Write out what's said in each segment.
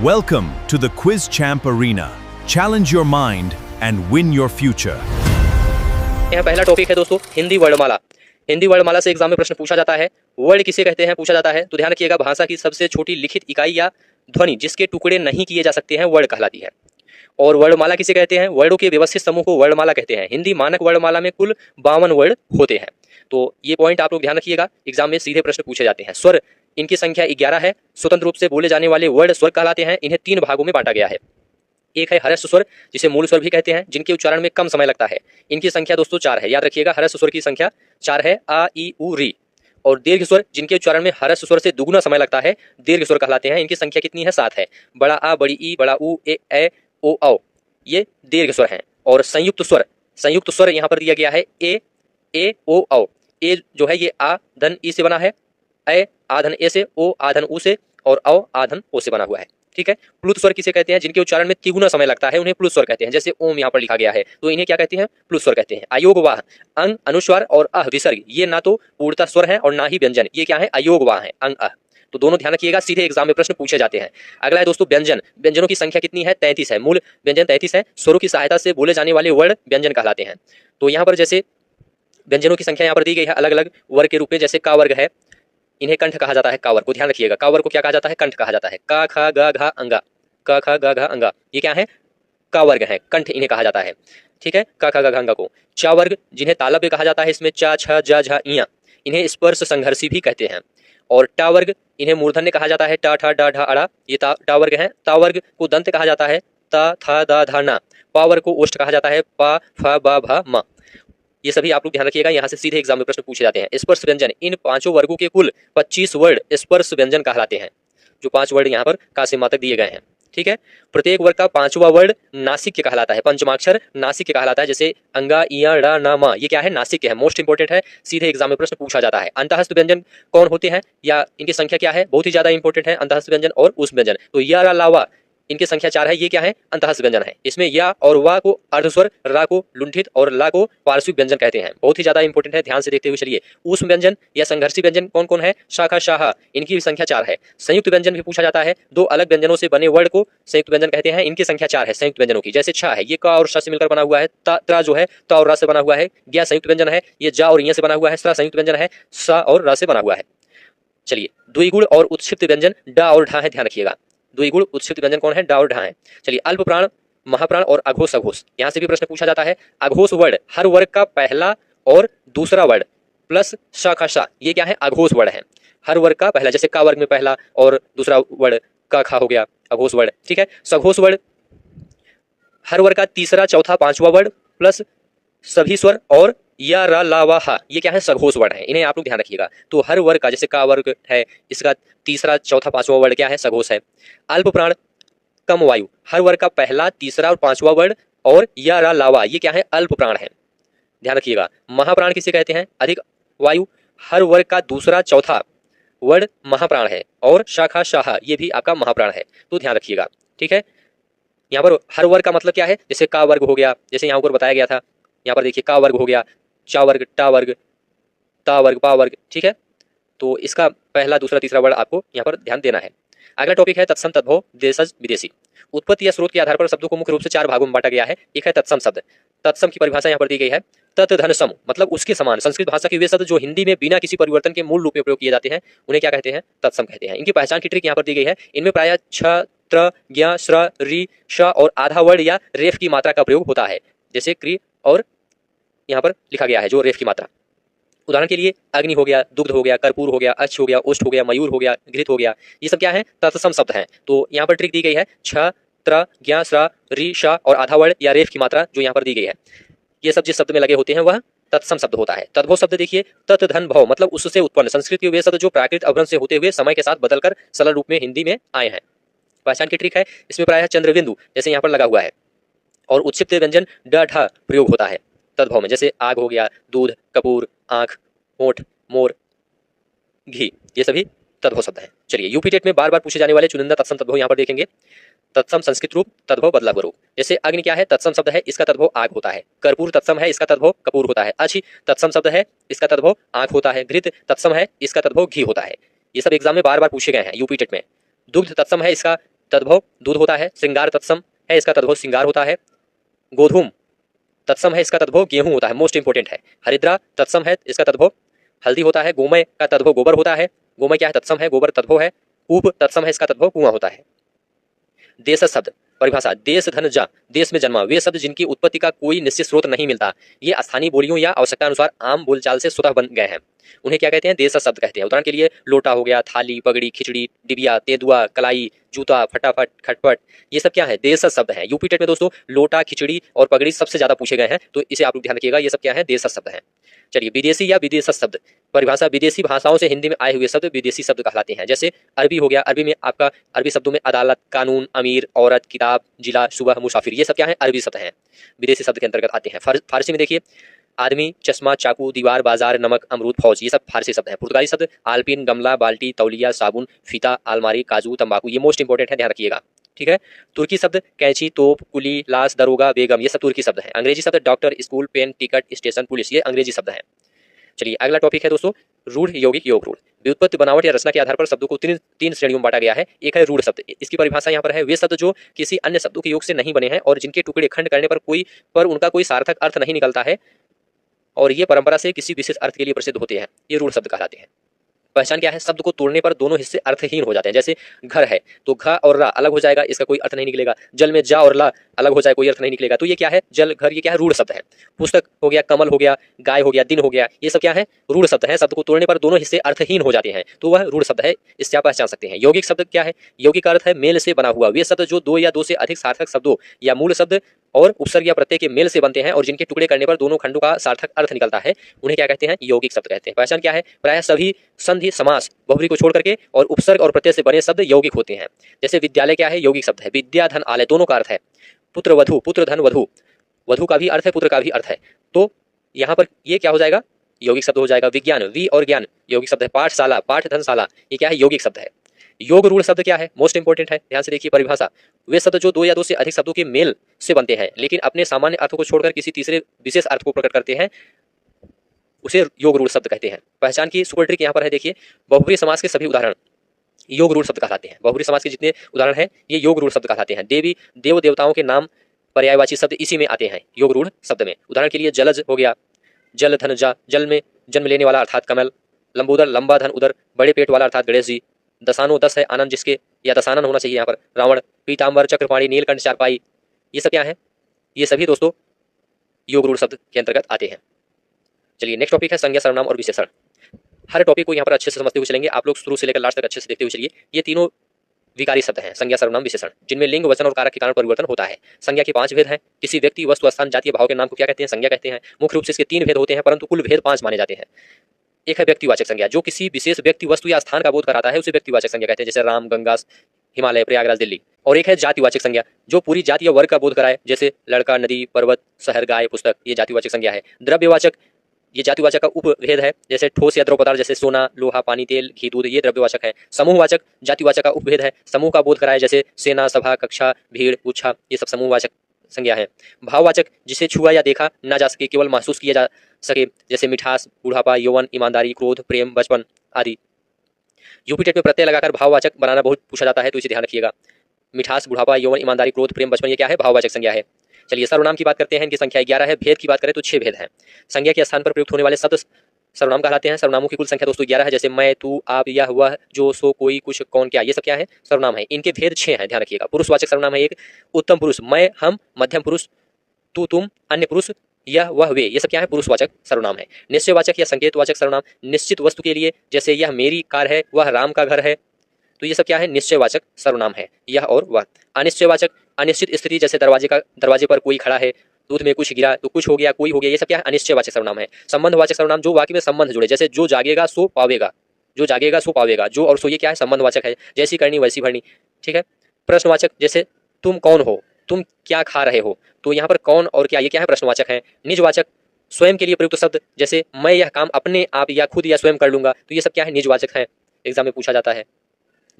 Welcome to the Quiz Champ Arena. Challenge your mind and win your future. यहाँ पहला topic है दोस्तों हिंदी वर्णमाला। हिंदी वर्णमाला से एग्जाम में प्रश्न पूछा जाता है। वर्ड किसे कहते हैं पूछा जाता है, तो ध्यान रखिएगा भाषा की सबसे छोटी लिखित इकाई या ध्वनि जिसके टुकड़े नहीं किए जा सकते हैं वर्ड कहलाती है। और वर्णमाला किसे कहते हैं, वर्डों के व्यवस्थित समूह को वर्णमाला कहते हैं। हिंदी मानक वर्णमाला में कुल 52 वर्ड होते हैं। तो ये पॉइंट आप लोग ध्यान रखिएगा, एग्जाम में सीधे प्रश्न पूछे जाते हैं। स्वर, इनकी संख्या 11 है। स्वतंत्र रूप से बोले जाने वाले वर्ड स्वर कहलाते हैं। इन्हें 3 भागों में बांटा गया है। एक है हर्ष स्वर जिसे मूल स्वर भी कहते हैं, जिनके उच्चारण में कम समय लगता है। इनकी संख्या दोस्तों 4 है। याद रखिएगा हर्ष स्वर की संख्या 4 है, आ ई उ री। और दीर्घ स्वर जिनके उच्चारण में हर्ष स्वर से दुगुना समय लगता है, दीर्घ स्वर कहलाते हैं। इनकी संख्या कितनी है, 7 है। बड़ा आ, बड़ी ई, बड़ा उ, ए ओ औ, ये दीर्घ स्वर हैं। और संयुक्त स्वर यहाँ पर दिया गया है ए ओ औ। ए जो है ये आ धन ई से बना है, ए आधन ए से, ओ आधन उ से, और औ आधन ओ से बना हुआ है। ठीक है। प्लुत स्वर किसे कहते हैं, जिनके उच्चारण में तिगुना समय लगता है, उन्हें प्लुत स्वर कहते हैं। जैसे ओम यहाँ पर लिखा गया है, तो इन्हें क्या कहते हैं, प्लुत स्वर कहते हैं। अयोगवाह, अंग अनुस्वार और अह विसर्ग, ये ना तो पूर्णतः स्वर है और ना ही व्यंजन, ये क्या है, अयोगवाह है, अंग अह। तो दोनों ध्यान रखिएगा, सीधे एग्जाम में प्रश्न पूछे जाते हैं। अगला है दोस्तों व्यंजन। व्यंजनों की संख्या कितनी है, 33 है। मूल व्यंजन 33 है। स्वरों की सहायता से बोले जाने वाले वर्ड व्यंजन कहलाते हैं। तो यहाँ पर जैसे व्यंजनों की संख्या यहाँ पर दी गई है अलग अलग वर्ग के रूप में। जैसे का वर्ग है, इन्हें कंठ कहा जाता है। का वर्ग को ध्यान रखिएगा, का वर्ग को क्या कहा जाता है, कंठ कहा जाता है। का खा गा घा अंगा, का खा गा घा अंगा, ये क्या है, का वर्ग है, कंठ इन्हें कहा जाता है। ठीक है। का खा गा घा अंगा को। चा वर्ग जिन्हें तालव्य कहा जाता है, इसमें चा छ जा झा इया, इन्हें स्पर्श संघर्षी भी कहते हैं। और टा वर्ग इन्हें मूर्धन्य कहा जाता है, टा ठा डा ढा अड़ा, ये टा वर्ग है। ता वर्ग को दंत कहा जाता है, ता था दा धा ना। पा वर्ग को ओष्ठ कहा जाता है, पा फा बा भा मा। ये सभी आप लोग ध्यान रखिएगा, यहाँ से सीधे एग्जाम में प्रश्न पूछे जाते हैं। स्पर्श व्यंजन, इन 5 वर्गों के कुल 25 वर्ड स्पर्श व्यंजन कहलाते हैं। जो 5 वर्ड यहाँ पर का से मा तक दिए गए हैं। ठीक है। प्रत्येक वर्ग का 5वां वर्ड नासिक कहलाता है, पंचमाक्षर नासिक कहलाता है। जैसे अंगा इया डा ना मा, ये क्या है, नासिक है, मोस्ट इंपोर्टेंट है। सीधे एग्जाम में प्रश्न पूछा जाता है। अंतःस्थ व्यंजन कौन होते हैं या इनकी संख्या क्या है, बहुत ही ज्यादा इंपोर्टेंट है अंतःस्थ व्यंजन और उस व्यंजन। तो या रा लावा, इनकी संख्या 4 है। ये क्या है, अंतःस्थ व्यंजन है। इसमें या और वा को अर्धस्वर, रा को लुंठित और ला को पार्श्विक व्यंजन कहते हैं। बहुत ही ज्यादा इंपोर्टेंट है, ध्यान से देखते हुए चलिए। ऊष्म व्यंजन या संघर्षी व्यंजन कौन कौन है, शाखा शाहा, इनकी भी संख्या 4 है। संयुक्त व्यंजन भी पूछा जाता है। 2 अलग व्यंजनों से बने वर्ड को संयुक्त व्यंजन कहते हैं। इनकी संख्या 4 है संयुक्त व्यंजनों की। जैसे छा है, ये का और श से मिलकर बना हुआ है। ता जो है ता और रा से बना हुआ है। ज्ञा संयुक्त व्यंजन है, ये जा और य से बना हुआ है। स्रा संयुक्त व्यंजन है, सा और रा से बना हुआ है। चलिए द्विगुण और उत्क्षिप्त व्यंजन डा और ढा है, ध्यान रखिएगा। द्विगुण उत्क्षिप्त व्यंजन कौन है, डा और ढा है। चलिए अल्प प्राण, महाप्राण और अघोष अघोष, यहाँ से भी प्रश्न पूछा जाता है। अघोष वर्ड हर वर्ग का पहला और दूसरा वर्ड प्लस शाखा शा, ये क्या है, अघोष वर्ड है। हर वर्ग का पहला, जैसे का वर्ग में पहला और दूसरा वर्ड का खा हो गया, अघोष वर्ड। ठीक है। सघोष वर्ड हर वर्ग का तीसरा, चौथा, 5वां वर्ड प्लस सभी स्वर और या रा ला वा हा, ये क्या है, सघोष वर्ड है। इन्हें आप लोग ध्यान रखिएगा। तो हर वर्ग का, जैसे का वर्ग है, इसका तीसरा, चौथा, 5वां वर्ड क्या है, सघोष है। अल्प प्राण कम वायु हर वर्ग का पहला, तीसरा और 5वां वर्ड और या रा ला वा, ये क्या है, अल्प प्राण है, ध्यान रखिएगा। महाप्राण किसे कहते हैं, अधिक वायु हर वर्ग का दूसरा, चौथा वर्ड महाप्राण है। और शाखा शाह, ये भी आपका महाप्राण है, तो ध्यान रखिएगा। ठीक है। यहाँ पर हर वर्ग का मतलब क्या है, जैसे का वर्ग हो गया, जैसे यहाँ ऊपर बताया गया था। यहाँ पर देखिए का वर्ग हो गया, चा वर्ग, टा वर्ग, ता वर्ग, पा वर्ग। ठीक है। तो इसका पहला, दूसरा, तीसरा वर्ड आपको यहाँ पर ध्यान देना है। अगला टॉपिक है तत्सम, तद्भव, देशज, विदेशी। उत्पत्ति या स्रोत के आधार पर शब्दों को मुख्य रूप से 4 भागों में बांटा गया है। एक है तत्सम शब्द। तत्सम की परिभाषा यहाँ पर दी गई है, तत् धन सम, मतलब उसके समान। संस्कृत भाषा के वे शब्द जो हिंदी में बिना किसी परिवर्तन के मूल रूप में प्रयोग किए जाते हैं, उन्हें क्या कहते हैं, तत्सम कहते हैं। इनकी पहचान की ट्रिक यहाँ पर दी गई है। इनमें प्रायः छ, त्र, ज्ञ, श्र, रि, श और आधा वर्ड या रेफ की मात्रा का प्रयोग होता है। जैसे क्री और यहाँ पर लिखा गया है जो रेफ की मात्रा। उदाहरण के लिए अग्नि हो गया, दुग्ध हो गया, कर्पूर हो गया, अक्ष हो गया, उष्ट हो गया, मयूर हो गया, घृत हो गया, ये सब क्या है, तत्सम शब्द हैं। तो यहाँ पर ट्रिक दी गई है, छ, त्र, ज्ञ, श्र, रि, श और आधा वर्ड या रेफ की मात्रा जो यहाँ पर दी गई है, ये सब जिस शब्द में लगे होते हैं वह तत्सम शब्द होता है। तद्भव शब्द देखिए, तत् धन भव, मतलब उससे उत्पन्न। संस्कृत के वे शब्द जो प्राकृत अवरण से होते हुए समय के साथ बदलकर सरल रूप में हिंदी में आए हैं। पहचान की ट्रिक है, इसमें प्रायः चंद्रबिंदु जैसे यहाँ पर लगा हुआ है और उत्क्षिप्त व्यंजन ड ढ प्रयोग होता है तद्भव में। जैसे आग हो गया, दूध, कपूर, आंख, होठ, मोर, घी, ये सभी तद्भव शब्द हैं। चलिए यूपी टेट में बार बार पूछे जाने वाले चुनिंदा तत्सम तद्भव यहाँ पर देखेंगे। तत्सम संस्कृत रूप, तद्भव बदला हुआ रूप। जैसे अग्नि क्या है, तत्सम शब्द है, इसका तद्भव आग होता है। कर्पूर तत्सम है, इसका तद्भव कपूर होता है। अच्छी तत्सम शब्द है, इसका तद्भव आंख होता है। घृत तत्सम है, इसका तद्भव घी होता है। ये सब एग्जाम में बार बार पूछे गए हैं यूपी टेट में। दुग्ध तत्सम है, इसका तद्भव दूध होता है। श्रृंगार तत्सम है, इसका तद्भव श्रृंगार होता है। गोधूम तत्सम है, इसका तद्भव गेहूं होता है, मोस्ट इंपोर्टेंट है। हरिद्रा तत्सम है, इसका तद्भव हल्दी होता है। गोमय का तद्भव गोबर होता है। गोमय क्या है? तत्सम है, गोबर तद्भव है। ऊप तत्सम है, इसका तद्भव कुआं होता है। देश शब्द परिभाषा, देश धन जा, देश में जन्मा, वे शब्द जिनकी उत्पत्ति का कोई निश्चित स्रोत नहीं मिलता, ये स्थानीय बोलियों या आवश्यकता अनुसार आम बोलचाल से स्वतः बन गए हैं, उन्हें क्या कहते हैं? देश शब्द कहते हैं। उदाहरण के लिए लोटा हो गया, थाली, पगड़ी, खिचड़ी, डिबिया, तेंदुआ, कलाई, जूता, फटाफट, खटपट, ये सब क्या है? देश शब्द हैं। यूपी टेट में दोस्तों लोटा, खिचड़ी और पगड़ी सबसे ज्यादा पूछे गए हैं, तो इसे आप लोग ध्यान रखिएगा, ये सब क्या है? देश शब्द हैं। चलिए, विदेशी या विदेश शब्द परिभाषा, विदेशी भाषाओं से हिंदी में आए हुए शब्द विदेशी शब्द कहलाते हैं। जैसे अरबी हो गया, अरबी में आपका अरबी शब्दों में अदालत, कानून, अमीर, औरत, किताब, जिला, सुबह, मुसाफिर, ये सब क्या है? अरबी शब्द हैं, विदेशी शब्द के अंतर्गत आते हैं। फारसी में देखिए, आदमी, चश्मा, चाकू, दीवार, बाजार, नमक, अमरूद, फौज, ये सब फारसी शब्द हैं। पुर्तगाली शब्द आलपिन, गमला, बाल्टी, तौलिया, साबुन, फीता, अलमारी, काजू, तंबाकू, ये मोस्ट इंपोर्टेंट है, ध्यान रखिएगा, ठीक है। तुर्की शब्द कैंची, तोप, कुली, लाश, दरोगा, बेगम, ये सब तुर्की शब्द हैं। अंग्रेजी शब्द doctor, school, pen, ticket, station, police, ये अंग्रेजी शब्द हैं। चलिए, अगला टॉपिक है दोस्तों रूढ़, यौगिक, योग रूढ़। व्युत्पत्ति, बनावट या रचना के आधार पर शब्दों को तीन श्रेणियों में बांटा गया है। एक है रूढ़ शब्द, इसकी परिभाषा यहाँ पर है, वे शब्द जो किसी अन्य शब्दों के योग से नहीं बने हैं और जिनके टुकड़े खंड करने पर उनका कोई सार्थक अर्थ नहीं निकलता है और ये परंपरा से किसी विशेष अर्थ के लिए प्रसिद्ध होते हैं, ये रूढ़ शब्द कहलाते हैं। पहचान क्या है? शब्द को तोड़ने पर दोनों हिस्से अर्थहीन हो जाते हैं। जैसे घर है तो घ और रा अलग हो जाएगा, इसका कोई अर्थ नहीं निकलेगा। जल में जा और ला अलग हो जाए, कोई अर्थ नहीं निकलेगा, तो ये क्या है? जल, घर, ये क्या है? रूढ़ शब्द है। पुस्तक हो गया, कमल हो गया, गाय हो गया, दिन हो गया, ये सब क्या है? रूढ़ शब्द है। शब्द को तोड़ने पर दोनों हिस्से अर्थहीन हो जाते हैं, तो वह रूढ़ शब्द है, इससे आप पहचान सकते हैं। यौगिक शब्द क्या है? यौगिक का अर्थ है मेल से बना हुआ, वे शब्द जो दो या दो से अधिक सार्थक शब्दों या मूल शब्द और उपसर्ग या प्रत्यय के मेल से बनते हैं और जिनके टुकड़े करने पर दोनों खंडों का सार्थक अर्थ निकलता है, उन्हें क्या कहते हैं? यौगिक शब्द कहते हैं। पहचान क्या है? प्रायः सभी संधि, समास, बहुब्री को छोड़ करके और उपसर्ग और प्रत्यय से बने शब्द यौगिक होते हैं। जैसे विद्यालय क्या है? यौगिक शब्द है। विद्या, धन, आलय, दोनों का अर्थ है। पुत्र, वधु, पुत्र, धन, वधु, वधु का भी अर्थ है, पुत्र का भी अर्थ है, तो यहाँ पर ये क्या हो जाएगा? यौगिक शब्द हो जाएगा। विज्ञान, वी और ज्ञान यौगिक शब्द है। पाठशाला, पाठ, धनशाला, ये क्या है? यौगिक शब्द है। योग रूढ़ शब्द क्या है? मोस्ट इंपोर्टेंट है, ध्यान से देखिए परिभाषा, वे शब्द जो दो या दो से अधिक शब्दों के मेल से बनते हैं लेकिन अपने सामान्य अर्थ को छोड़कर किसी तीसरे विशेष अर्थ को प्रकट करते हैं, उसे योग रूढ़ शब्द कहते हैं। पहचान की सुपर ट्रिक यहाँ पर है, देखिए, बहुब्री समास के सभी उदाहरण योग रूढ़ शब्द कहलाते हैं। बहुब्री समास के जितने उदाहरण हैं ये योग रूढ़ शब्द कहलाते हैं। देवी, देव देवताओं के नाम पर्यायवाची शब्द इसी में आते हैं, योग रूढ़ शब्द में। उदाहरण के लिए जलज हो गया, जल, धन, जा, जल में जन्म लेने वाला अर्थात कमल। लंबोदर, लंबा, धन, उदर, बड़े पेट वाला अर्थात गणेश जी। दसानो, 10 है, आनंद जिसके, या दसानन होना चाहिए यहाँ पर। रावण, पीताम्बर, चक्रपाणी, नीलकंठ, चारपाई, ये सब क्या है? ये सभी दोस्तों योग रूढ़ शब्द के अंतर्गत आते हैं। चलिए, नेक्स्ट टॉपिक है संज्ञा, सर्वनाम और विशेषण। हर टॉपिक को यहाँ पर अच्छे से समझते हुए चलेंगे, आप लोग शुरू से लेकर लास्ट तक अच्छे से देखते हुए चलिए। ये तीनों विकारी शब्द हैं, संज्ञा, सर्वनाम, विशेषण, जिनमें लिंग, वचन और कारक के कारण परिवर्तन होता है। संज्ञा के 5 भेद हैं। किसी व्यक्ति, वस्तु, स्थान, जातीय भाव के नाम को क्या कहते हैं? संज्ञा कहते हैं। मुख्य रूप से इसके 3 भेद होते हैं, परंतु कुल भेद 5 माने जाते हैं। एक है व्यक्तिवाचक संज्ञा, जो किसी विशेष व्यक्ति, वस्तु या स्थान का बोध कराता है, उसे व्यक्तिवाचक संज्ञा कहते हैं, जैसे राम, गंगा, हिमालय, प्रयागराज, दिल्ली। और एक है जातिवाचक संज्ञा, जो पूरी जाति या वर्ग का बोध कराए, जैसे लड़का, नदी, पर्वत, शहर, गाय, पुस्तक, ये जातिवाचक संज्ञा है। द्रव्यवाचक, ये जातिवाचक का उपभेद है, जैसे ठोस या द्रव पदार्थ, जैसे सोना, लोहा, पानी, तेल, घी, दूध, ये द्रव्यवाचक है। समूहवाचक जातिवाचक का उपभेद है, समूह का बोध कराए, जैसे सेना, सभा, कक्षा, भीड़, गुच्छा, ये सब समूहवाचक संज्ञा है। भाववाचक, जिसे छुआ या देखा ना जा सके, केवल महसूस किया जा सके, जैसे मिठास, बुढ़ापा, यौवन, ईमानदारी, क्रोध, प्रेम, बचपन आदि। यूपी टेट में प्रत्यय लगाकर भाववाचक बनाना बहुत पूछा जाता है, तो इसे ध्यान रखिएगा। मिठास, बुढ़ापा, यौवन, ईमानदारी, क्रोध, प्रेम, बचपन, ये क्या है? भाववाचक संज्ञा है। चलिए, सर्वनाम की बात करते हैं, इनकी संख्या 11 है। भेद की बात करें तो 6 भेद हैं। संज्ञा के स्थान पर प्रयुक्त होने वाले शब्द सर्वनाम कहलाते हैं। सर्वनामों की कुल संख्या दोस्तों 11 है, जैसे मैं, तू, आप, यह, वह, जो, सो, कोई, कुछ, कौन, क्या, ये सब क्या है? सर्वनाम है। इनके भेद 6 हैं, ध्यान रखिएगा। पुरुषवाचक सर्वनाम है एक, उत्तम पुरुष, मैं, हम, मध्यम पुरुष, तू, तुम, अन्य पुरुष, यह, वह, वे, ये सब क्या है? पुरुषवाचक सर्वनाम है। निश्चयवाचक या संकेतवाचक सर्वनाम, निश्चित वस्तु के लिए, जैसे यह मेरी कार है, वह राम का घर है, तो ये सब क्या है? निश्चयवाचक सर्वनाम है, यह और वह। अनिश्चयवाचक, अनिश्चित स्थिति, जैसे दरवाजे पर कोई खड़ा है, दूध में कुछ गिरा तो कुछ हो गया, कोई हो गया, ये सब क्या है? अनिश्चयवाचक सर्वनाम है। संबंधवाचक सर्वनाम, जो वाक्य में संबंध जुड़े, जैसे जो जागेगा सो पावेगा, जो जागेगा सो पावेगा, जो और सो, ये क्या है? संबंधवाचक है। जैसी करनी वैसी भरनी, ठीक है। प्रश्नवाचक, जैसे तुम कौन हो, तुम क्या खा रहे हो, तो यहाँ पर कौन और क्या, ये क्या है? प्रश्नवाचक है। निजवाचक, स्वयं के लिए प्रयुक्त शब्द, जैसे मैं यह काम अपने आप या खुद या स्वयं कर लूंगा, तो ये सब क्या है? निजवाचक है, एग्जाम में पूछा जाता है।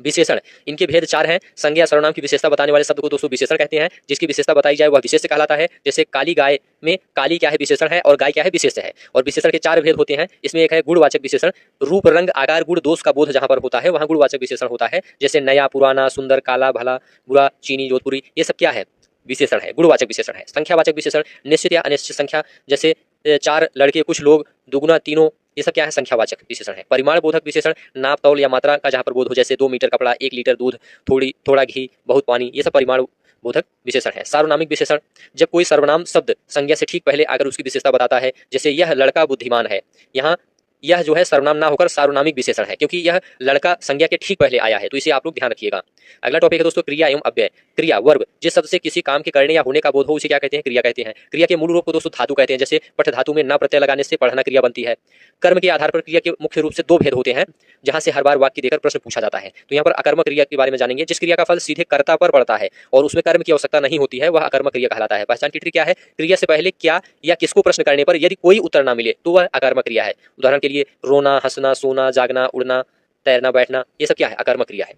विशेषण, इनके भेद 4 हैं। संज्ञा सर्वनाम की विशेषता बताने वाले शब्द को दोस्तों विशेषण कहते हैं। जिसकी विशेषता बताई जाए वह विशेष्य कहलाता है। जैसे काली गाय में काली क्या है, विशेषण है, और गाय क्या है, विशेष्य है। और विशेषण के 4 भेद होते हैं। इसमें एक है गुणवाचक विशेषण, रूप रंग आकार गुण दोष का बोध जहां पर होता है वहां गुणवाचक विशेषण होता है। जैसे नया, पुराना, सुंदर, काला, भला, बुरा, चीनी, जोधपुरी, ये सब क्या है, विशेषण है, गुणवाचक विशेषण है। संख्यावाचक विशेषण, निश्चित या अनिश्चित संख्या, जैसे 4 लड़के, कुछ लोग, दुगुना, तीनों, ये सब क्या है, संख्यावाचक विशेषण है। परिमाण बोधक विशेषण, नाप तौल या मात्रा का जहां पर बोध हो, जैसे 2 मीटर कपड़ा, 1 लीटर दूध, थोड़ा घी, बहुत पानी, ये सब परिमाण बोधक विशेषण है। सार्वनामिक विशेषण, जब कोई सर्वनाम शब्द संज्ञा से ठीक पहले आकर उसकी विशेषता बताता है, जैसे यह लड़का बुद्धिमान है, यहाँ यह जो है सर्वनाम ना होकर सार्वनामिक विशेषण है, क्योंकि यह लड़का संज्ञा के ठीक पहले आया है, तो इसे आप लोग ध्यान रखिएगा। अगला टॉपिक है दोस्तों क्रिया एवं अव्यय। क्रिया, वर्ब, जिस शब्द से किसी काम के करने या होने का बोध हो उसे क्या कहते हैं, क्रिया कहते हैं। क्रिया के मूल रूप को दोस्तों धातु कहते हैं। जैसे पठ धातु में न प्रत्यय लगाने से पढ़ना क्रिया बनती है। कर्म के आधार पर क्रिया के मुख्य रूप से 2 भेद होते हैं, जहां से हर बार वाक्य देकर प्रश्न पूछा जाता है। तो यहाँ पर अकर्मक क्रिया के बारे में जानेंगे। जिस क्रिया का फल सीधे कर्ता पर पड़ता है और उसमें कर्म की आवश्यकता नहीं होती है वह अकर्मक क्रिया कहलाता है। पहचान की ट्रिक क्या है, क्रिया से पहले क्या या किसको प्रश्न करने पर यदि कोई उत्तर ना मिले तो वह अकर्मक क्रिया है। उदाहरण के लिए रोना, हंसना, सोना, जागना, उड़ना, तैरना, बैठना, ये सब क्या है, अकर्मक क्रिया है।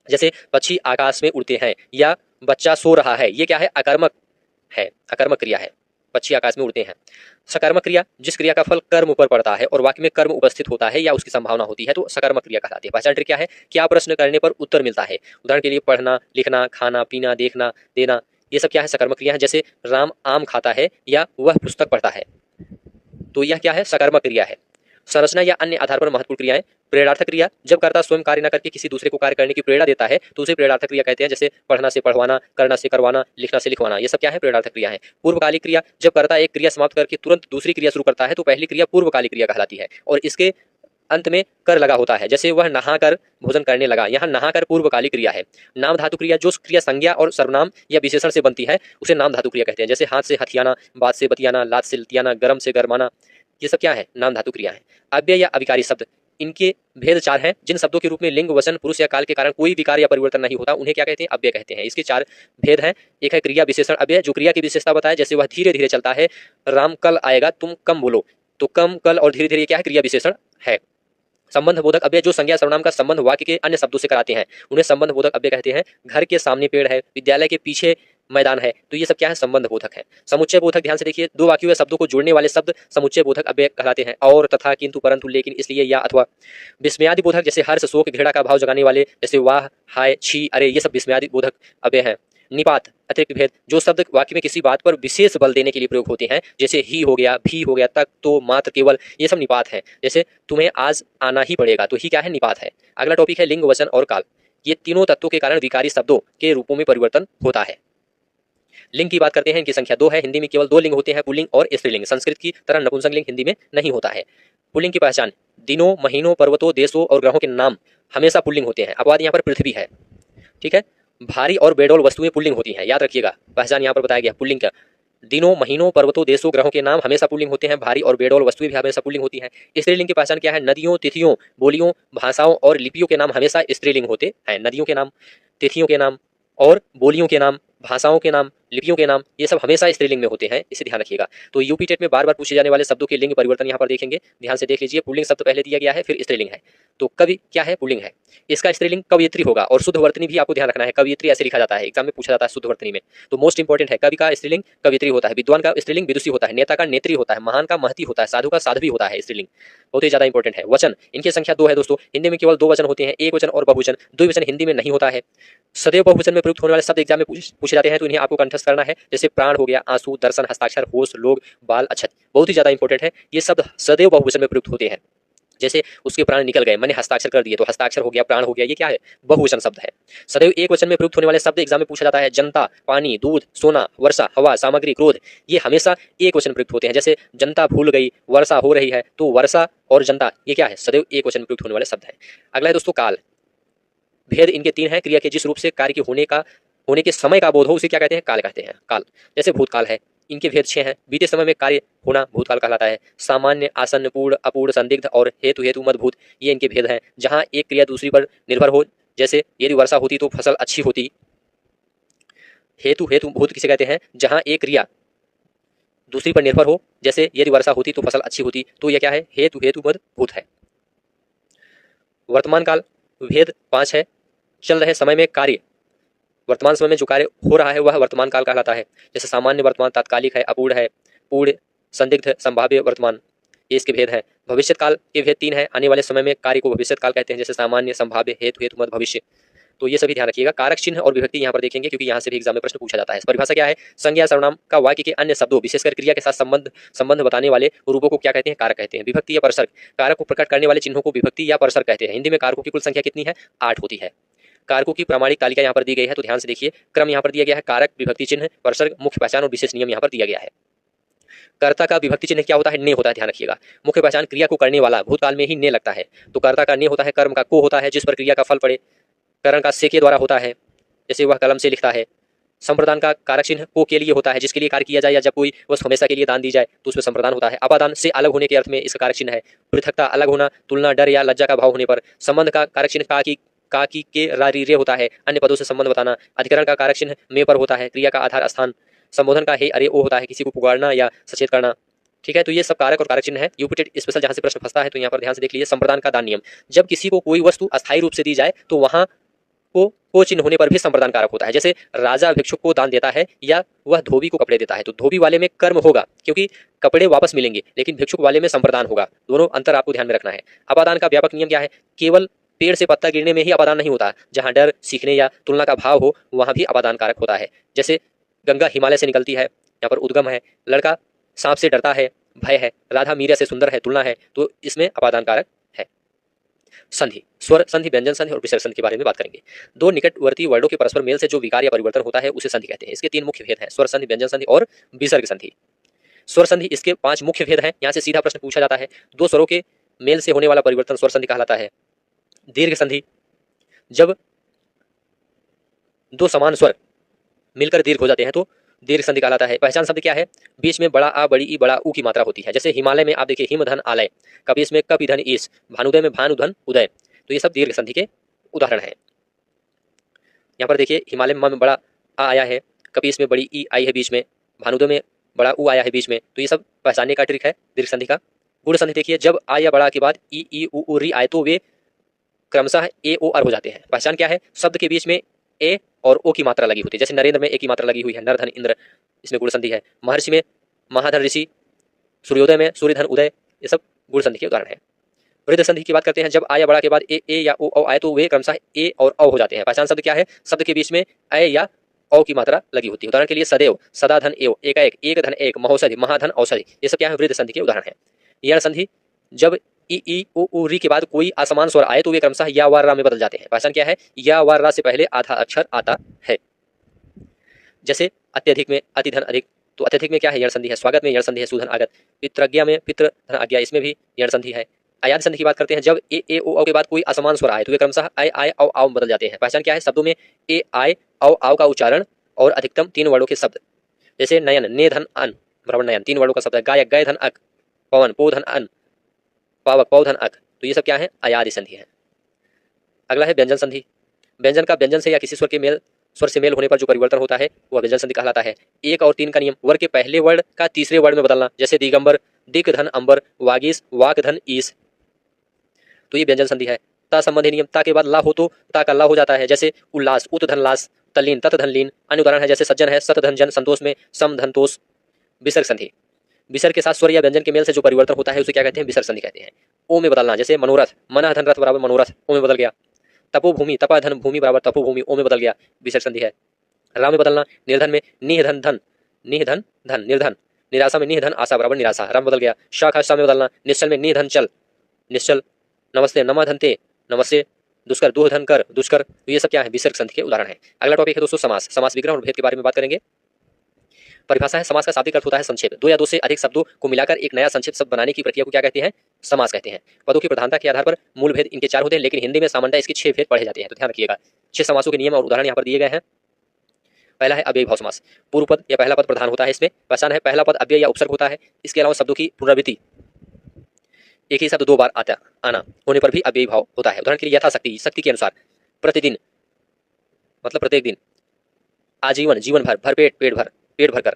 जैसे पक्षी आकाश में उड़ते हैं या बच्चा सो रहा है, ये क्या है, अकर्मक है, अकर्मक क्रिया है। पक्षी आकाश में उड़ते हैं। सकर्मक क्रिया, जिस क्रिया का फल कर्म पर पड़ता है और वाक्य में कर्म उपस्थित होता है या उसकी संभावना होती है तो सकर्मक क्रिया कहलाती है। पहचान ट्रिक क्या है, क्या प्रश्न करने पर उत्तर मिलता है। उदाहरण के लिए पढ़ना, लिखना, खाना, पीना, देखना, देना, ये सब क्या है, सकर्मक क्रिया है। जैसे राम आम खाता है या वह पुस्तक पढ़ता है, तो यह क्या है, सकर्मक क्रिया है। संरचना या अन्य आधार पर महत्वपूर्ण क्रियाएं। प्रेरणार्थक क्रिया, जब कर्ता स्वयं कार्य न करके किसी दूसरे को कार्य करने की प्रेरणा देता है तो उसे प्रेरणार्थक क्रिया कहते हैं। जैसे पढ़ना से पढ़वाना, करना से करवाना, लिखना से लिखवाना, ये सब क्या है, प्रेरणार्थक क्रिया है। पूर्वकालिक क्रिया, जब कर्ता एक क्रिया समाप्त करके तुरंत दूसरी क्रिया शुरू करता है तो पहली क्रिया पूर्वकालिक क्रिया कहलाती है और इसके अंत में कर लगा होता है। जैसे वह नहाकर भोजन करने लगा, यहाँ नहाकर पूर्वकालिक क्रिया है। नाम धातु क्रिया, जो क्रिया संज्ञा और सर्वनाम या विशेषण से बनती है उसे नाम धातु क्रिया कहते हैं। जैसे हाथ से हथियाना, बात से बतियाना, लात से लतियाना, गरम से गरमाना, ये सब क्या है, नाम धातु क्रिया है। अव्यय या अविकारी शब्द, इनके भेद 4 हैं। जिन शब्दों के रूप में लिंग, वचन, पुरुष या काल के कारण कोई विकार या परिवर्तन नहीं होता उन्हें क्या कहते हैं, अव्यय कहते हैं। इसके 4 भेद हैं। एक है क्रिया विशेषण अव्यय, जो क्रिया की विशेषता बताए, जैसे वह धीरे धीरे चलता है, राम कल आएगा, तुम कम बोलो, तो कम, कल और धीरे धीरे क्या है, क्रिया विशेषण है। संबंध बोधक अव्यय, जो संज्ञा सर्वनाम का संबंध वाक्य के अन्य शब्दों से कराते हैं उन्हें संबंध बोधक अव्यय कहते हैं। घर के सामने पेड़ है, विद्यालय के पीछे मैदान है, तो ये सब क्या है, संबंध बोधक है। समुच्चय बोधक, ध्यान से देखिए, 2 वाक्यों या शब्दों को जोड़ने वाले शब्द समुच्चय बोधक अव्यय कहलाते हैं। और, तथा, किंतु, परंतु, लेकिन, इसलिए, या, अथवा। विस्मयादि बोधक, जैसे हर्ष, शोक, घृणा का भाव जगाने वाले, जैसे वाह, हाय, छी, अरे, ये सब विस्मयादि बोधक अव्यय हैं। निपात अतिरिक्त भेद, जो शब्द वाक्य में किसी बात पर विशेष बल देने के लिए प्रयोग होते हैं, जैसे ही हो गया, भी हो गया, तक, तो, मात्र, केवल, ये सब निपात हैं। जैसे तुम्हें आज आना ही पड़ेगा, तो ही क्या है, निपात है। अगला टॉपिक है लिंग, वचन और काल। ये तीनों तत्वों के कारण विकारी शब्दों के रूपों में परिवर्तन होता है। लिंग की बात करते हैं, इनकी संख्या 2 है। हिंदी में केवल 2 लिंग होते हैं, पुल्लिंग और स्त्रीलिंग। संस्कृत की तरह नपुंसक लिंग हिंदी में नहीं होता है। पुल्लिंग की पहचान, दिनों, महीनों, पर्वतों, देशों और ग्रहों के नाम हमेशा पुल्लिंग होते हैं। अपवाद यहाँ पर पृथ्वी है, ठीक है। भारी और बेडौल वस्तुएं पुल्लिंग होती हैं, याद रखिएगा। पहचान यहाँ पर बताया गया पुल्लिंग का, दिनों, महीनों, पर्वतों, देशों, ग्रहों के नाम हमेशा पुल्लिंग होते हैं। भारी और बेडौल वस्तुएं भी हमेशा पुल्लिंग होती हैं। स्त्रीलिंग की पहचान क्या है, नदियों, तिथियों, बोलियों, भाषाओं और लिपियों के नाम हमेशा स्त्रीलिंग होते हैं। नदियों के नाम, तिथियों के नाम और बोलियों के नाम, भाषाओं के नाम, लिपियों के नाम, ये सब हमेशा स्त्रीलिंग में होते हैं, इसे ध्यान रखिएगा। तो यूपी टेट में बार बार पूछे जाने वाले शब्दों के लिंग परिवर्तन यहाँ पर देखेंगे, ध्यान से देख लीजिए। पुल्लिंग शब्द पहले दिया गया है, फिर स्त्रीलिंग है, तो कवि क्या है, पुल्लिंग है। इसका स्त्रीलिंग कवयित्री होगा और शुद्ध वर्तनी भी आपको ध्यान रखना है। कवयित्री ऐसे लिखा जाता है, एग्जाम में पूछा जाता है शुद्ध वर्तनी में, तो मोस्ट इंपॉर्टेंट है। कवि का स्त्रीलिंग कवयित्री होता है, विद्वान का स्त्रीलिंग विदुषी होता है, नेता का नेत्री होता है, महान का महती होता है, साधु का साध्वी होता है। स्त्रीलिंग बहुत ही ज्यादा इंपॉर्टेंट है। वचन, इनकी संख्या 2 है दोस्तों। हिंदी में केवल 2 वचन होते हैं, एक वचन और बहुवचन। द्विवचन हिंदी में नहीं होता है। सदैव बहुवचन में प्रयुक्त होने वाले शब्द एग्जाम में पूछे जाते हैं, तो इन्हें आपको कंठस्थ करना है। जैसे प्राण हो गया, आंसू, दर्शन, हस्ताक्षर, होश, लोग, बाल, अक्षत, बहुत ही ज्यादा इंपॉर्टेंट है। ये शब्द सदैव बहुवचन में प्रयुक्त होते हैं। जैसे उसके प्राण निकल गए, मैंने हस्ताक्षर कर दिए, तो हस्ताक्षर हो गया, प्राण हो गया, ये क्या है, बहुवचन शब्द है। सदैव एक वचन में प्रयुक्त होने वाले शब्द एग्जाम में पूछा जाता है। जनता, पानी, दूध, सोना, वर्षा, हवा, सामग्री, क्रोध, ये हमेशा एक वचन प्रयुक्त होते हैं। जैसे जनता भूल गई, वर्षा हो रही है, तो वर्षा और जनता ये क्या है, सदैव एक वचन में प्रयुक्त होने वाले शब्द है। अगला है दोस्तों काल। भेद इनके 3 हैं। क्रिया के जिस रूप से कार्य के होने के समय का बोध हो उसे क्या कहते हैं, काल कहते हैं। काल, जैसे भूतकाल है, इनके भेद 6 हैं। बीते समय में कार्य होना भूतकाल कहलाता है। सामान्य, आसन्न, पूर्ण, अपूर्ण, संदिग्ध और हेतु मदभूत, ये इनके भेद हैं। जहां एक क्रिया दूसरी पर निर्भर हो, जैसे यदि वर्षा होती तो फसल अच्छी होती। हेतु भूत किसे कहते हैं, जहां एक क्रिया दूसरी पर निर्भर हो, जैसे यदि वर्षा होती तो फसल अच्छी होती, तो यह क्या है, हेतु मदभूत है। वर्तमान काल, भेद 5 है। चल रहे समय में कार्य, वर्तमान समय में जो कार्य हो रहा है वह वर्तमान काल कहलाता है। जैसे सामान्य वर्तमान, तात्कालिक है, अपूर्ण है, पूर्ण, संदिग्ध, संभाव्य वर्तमान, ये इसके भेद हैं। भविष्य काल के भेद 3 हैं। आने वाले समय में कार्य को भविष्य काल कहते हैं, जैसे सामान्य, संभाव्य, हेतु, हेतुमत, भविष्य। तो ये सभी ध्यान रखिएगा। कारक चिन्ह और विभक्ति यहाँ पर देखेंगे क्योंकि यहाँ से भी एग्जाम में प्रश्न पूछा जाता है। परिभाषा क्या है? संज्ञा सर्वनाम का वाक्य के अन्य शब्दों विशेषकर क्रिया के साथ संबंध बताने वाले रूपों को क्या कहते हैं? कारक कहते हैं। विभक्ति या परसर्ग, कारक को प्रकट करने वाले चिन्हों को विभक्ति या परसर्ग कहते हैं। हिंदी में कारकों की कुल संख्या कितनी है? 8 होती है। कारकों की प्रामाणिक तालिका यहाँ पर दी गई है, तो ध्यान से देखिए। क्रम यहाँ पर दिया गया है, कारक, विभक्ति चिन्ह, परसर्ग, मुख्य पहचान और विशेष नियम यहाँ पर दिया गया है। कर्ता का विभक्ति चिन्ह क्या होता है? ने होता है, ध्यान रखिएगा। मुख्य पहचान क्रिया को करने वाला, भूतकाल में ही ने लगता है, तो कर्ता का ने होता है। कर्म का को होता है, जिस पर क्रिया का फल पड़े। करण का से के द्वारा होता है, जैसे वह कलम से लिखता है। संप्रदान का कारक चिन्ह को के लिए होता है, जिसके लिए कार्य किया जाए या जब कोई वस्तु हमेशा के लिए दान दी जाए तो उसमें संप्रदान होता है। अपादान से अलग होने के अर्थ में इसका कारक चिन्ह है। पृथकता, अलग होना, तुलना, डर या लज्जा का भाव होने पर। संबंध का कारक चिन्ह का की के रा री रे होता है, अन्य पदों से संबंध बताना। अधिकरण का कारक चिन्ह में पर होता है, क्रिया का आधार स्थान। संबोधन का हे अरे ओ होता है, किसी को पुकारना या सचेत करना। ठीक है, तो ये सब कारक और कारक चिन्ह है। यूपिटेड स्पेशल जहां से प्रश्न फंसता है तो यहाँ पर ध्यान से देख लीजिए। संप्रदान का दान नियम, जब किसी को कोई वस्तु अस्थायी रूप से दी जाए तो वहां को चिन्ह होने पर भी संप्रदान कारक होता है। जैसे राजा भिक्षुक को दान देता है या वह धोबी को कपड़े देता है, तो धोबी वाले में कर्म होगा क्योंकि कपड़े वापस मिलेंगे, लेकिन भिक्षुक वाले में संप्रदान होगा। दोनों अंतर आपको ध्यान में रखना है। अपादान का व्यापक नियम क्या है? केवल पेड़ से पत्ता गिरने में ही अपादान नहीं होता, जहां डर, सीखने या तुलना का भाव हो वहां भी अपादान कारक होता है। जैसे गंगा हिमालय से निकलती है, यहाँ पर उद्गम है। लड़का सांप से डरता है, भय है। राधा मीरा से सुंदर है, तुलना है, तो इसमें अपादान कारक है। संधि, स्वर संधि, व्यंजन संधि और विसर्ग संधि के बारे में बात करेंगे। दो निकटवर्ती वर्डों के परस्पर मेल से जो विकार या परिवर्तन होता है उसे संधि कहते हैं। इसके 3 मुख्य भेद हैं, स्वर संधि, व्यंजन संधि और विसर्ग संधि। स्वर संधि, इसके 5 मुख्य भेद हैं। यहाँ से सीधा प्रश्न पूछा जाता है। 2 स्वरों के मेल से होने वाला परिवर्तन स्वर संधि कहलाता है। दीर्घ संधि, जब 2 समान स्वर मिलकर दीर्घ हो जाते हैं तो दीर्घ संधि कहलाता है। पहचान शब्द क्या है? बीच में बड़ा आ, बड़ी ई, बड़ा ऊ की मात्रा होती है। जैसे हिमालय में आप देखिए हिम धन आलय, कपीस में कपि धन ईस, भानुदय में भानु धन उदय, तो ये सब दीर्घ संधि के उदाहरण हैं। यहाँ पर देखिए हिमालय में बड़ा आ आया है, कपीस में बड़ी ई आई है बीच में, भानुदय में बड़ा ऊ आया है बीच में, तो ये सब पहचानने का ट्रिक है दीर्घ संधि का। गुण संधि देखिए, जब आ या बड़ा के बाद ई उ री आए तो वे क्रमशः ए ओ अर हो जाते हैं। पहचान क्या है? शब्द के बीच में ए और ओ की मात्रा लगी होती है। जैसे नरेंद्र में ए की मात्रा लगी हुई है, नरधन इंद्र, इसमें गुण संधि है। महर्षि में महाधन ऋषि, सूर्योदय में सूर्यधन उदय, ये सब गुण संधि के उदाहरण है। वृद्ध संधि की बात करते हैं, जब आ या बड़ा के बाद ए या ओ आए तो वे क्रमशः ए और औ हो जाते हैं। पहचान शब्द क्या है? शब्द के बीच में ए या औ की मात्रा लगी होती है। उदाहरण के लिए सदैव, सदा धन एव, एकाएक, एक धन एक, महोषधि, महाधन औषधि, ये सब क्या है? वृद्ध संधि के उदाहरण है। यण संधि, जब ई उ री के बाद कोई असमान स्वर आए तो वे क्रमशः या वा रा में बदल जाते हैं। पहचान क्या है? या वा रा से पहले आधा अक्षर आता है। जैसे अत्यधिक में अतिधन अधिक, तो अत्यधिक में क्या है? यण संधि है। स्वागत में यण संधि है, सुधन आगत। पितृज्ञा में पितृ धन आज्ञा, इसमें भी यण संधि है। अयाद संधि की बात करते हैं, जब ए ओ के बाद कोई असमान स्वर आए तो वे क्रमशः आय औ आओ बदल जाते हैं। पहचान क्या है? शब्दों में ए आय औ आओ का उच्चारण और अधिकतम 3 वर्णों के शब्द। जैसे नयन, ने धन अन बराबर नयन, 3 वर्णों का शब्द है। गायक, गय धन अक, पवन, पो धन अन, पावक, पौ धन अक, तो ये सब क्या है? अयादि संधि है। अगला है व्यंजन संधि। व्यंजन का व्यंजन से या किसी स्वर से मेल होने पर जो परिवर्तन होता है वह व्यंजन संधि कहलाता है। 1 और 3 का नियम, वर्ग के पहले वर्ण का तीसरे वर्ण में बदलना। जैसे दिगंबर, दिक धन अंबर, वागीस, वाक धन ईस, तो ये व्यंजन संधि है। ता संबंधी नियम, ता के बाद ला हो तो ता का ला हो जाता है। जैसे उल्लास, उत धन लास, तल्लीन, तत धन लीन। अन्य उदाहरण है जैसे सज्जन है, सत धन जन, संतोष में सम धन तोष। विसर्ग संधि, विसर्ग के साथ स्वर या व्यंजन के मेल से जो परिवर्तन होता है उसे क्या कहते हैं? विसर्ग संधि कहते हैं। ओ में बदलना, जैसे मनोरथ, मना धन रथ बराबर मनोरथ, ओ में बदल गया। तपोभूमि, तपा धन भूमि बराबर तपोभूमि, ओ में बदल गया, विसर्ग संधि है। रा में बदलना, निर्धन में निह धन धन, निह धन धन निर्धन। निराशा में निह धन आशा बराबर निराशा, रा में बदल गया। शाखा सा में बदलना, निश्चल में निह धन चल, निश्चल। नमस्ते, नमा धन ते, नमस्ते। दुष्कर, दुह धन कर, दुष्कर, तो ये सब क्या है? विसर्ग संधि के उदाहरण है। अगला टॉपिक है दोस्तों समास। समास विग्रह और भेद के बारे में बात करेंगे। परिभाषा है, समास का शाब्दिक अर्थ होता है संक्षेप। 2 या 2 से अधिक शब्दों को मिलाकर एक नया संक्षिप्त शब्द बनाने की प्रक्रिया को क्या कहते हैं? समास कहते हैं। पदों की प्रधानता के आधार पर मूल भेद इनके 4 होते हैं, लेकिन हिंदी में सामान्यतः इसके 6 भेद पढ़े जाते हैं, तो ध्यान रखिएगा। 6 समासों के नियम और उदाहरण यहाँ पर दिए गए हैं। पहला है अव्ययी भाव समास। पूर्व पद या पहला पद प्रधान होता है इसमें। पहचान है, पहला पद अव्यय या उपसर्ग होता है। इसके अलावा शब्दों की पुनरावृत्ति, एक ही शब्द 2 बार आना होने पर भी अव्ययी भाव होता है। उदाहरण के लिए यथाशक्ति, शक्ति के अनुसार। प्रतिदिन मतलब प्रत्येक दिन। आजीवन, जीवन भर, भरपेट, पेट भर, पेट भर कर,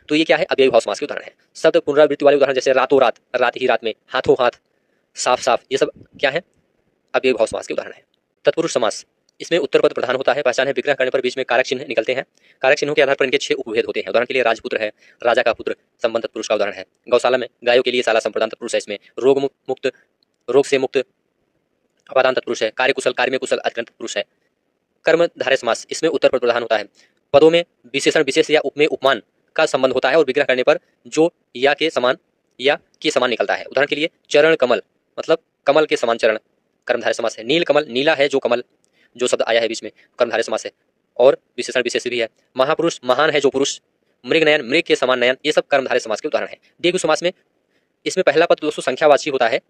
तो ये क्या है? अव्ययी भाव समास के उदाहरण है। शब्द पुनरावृत्ति वाले उदाहरण जैसे रातों रात, रात ही रात में, हाथों हाथ, साफ साफ, ये सब क्या है? अव्ययी भाव समास के उदाहरण है। तत्पुरुष समास, इसमें उत्तर पद प्रधान होता है। पहचान है, विग्रह करने पर बीच में कारक चिन्ह निकलते हैं। कारक चिन्हों के आधार पर इनके 6 उपभेद होते हैं। उदाहरण के लिए राजपुत्र है, राजा का पुत्र संबंध तत्पुरुष का उदाहरण है। गौशाला में गायों के लिए शाला संप्रदान तत्पुरुष है। इसमें रोग से मुक्त अपादान तत्पुरुष है। कार्यकुशल, कार्य में कुशल अधिकरण तत्पुरुष है। कर्मधारय समास, इसमें उत्तर पद प्रधान होता है। पदों में विशेषण विशेष या उपमेय उपमान का संबंध होता है और विग्रह करने पर जो या के समान निकलता है। उदाहरण के लिए चरण कमल, मतलब कमल के समान चरण, कर्मधारय समास है। नील कमल, नीला है जो कमल, जो शब्द आया है बीच में, कर्मधारय समास है। और विशेषण विशेष भी है। महापुरुष, महान है जो पुरुष। मृग नयन, मृग के समान नयन, ये सब कर्मधारय समास के उदाहरण है। द्विगु समास में इसमें पहला पद दोस्तों संख्यावाची होता है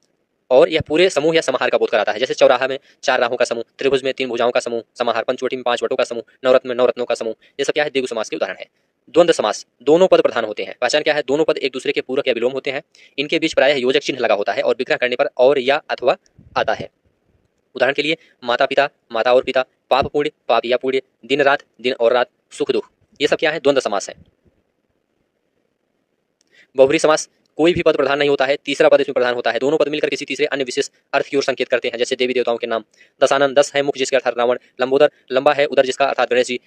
और यह पूरे समूह या समाहार का बोध कराता है। जैसे चौराहा में 4 राहों का समूह, त्रिभुज में 3 भुजाओं का समूह, समाहार, पंचवटी में 5 वटों का समूह, नवरत्न में 9 रत्नों का समूह, ये सब क्या है, द्विगु समास के उदाहरण है। द्वंद्व समास, दोनों पद प्रधान होते हैं। पहचान क्या है, दोनों पद एक दूसरे के पूरक या विलोम होते हैं। इनके बीच प्रायः योजक चिन्ह लगा होता है और विग्रह करने पर और या अथवा आता है। उदाहरण के लिए माता पिता, माता और पिता, पाप पुण्य, पाप या पुण्य, दिन रात, दिन और रात, सुख दुख, ये सब क्या है, द्वंद्व समास है। बहुब्री समास, कोई भी पद प्रधान नहीं होता है, तीसरा पद इसमें प्रधान होता है। दोनों पद मिलकर किसी तीसरे अन्य विशेष अर्थ की ओर संकेत करते हैं। जैसे देवी देवताओं के नाम, दशानन, 10 है मुख जिसके अर्थात रावण, लंबोदर, लंबा है उदर जिसका अर्थात गणेश जी,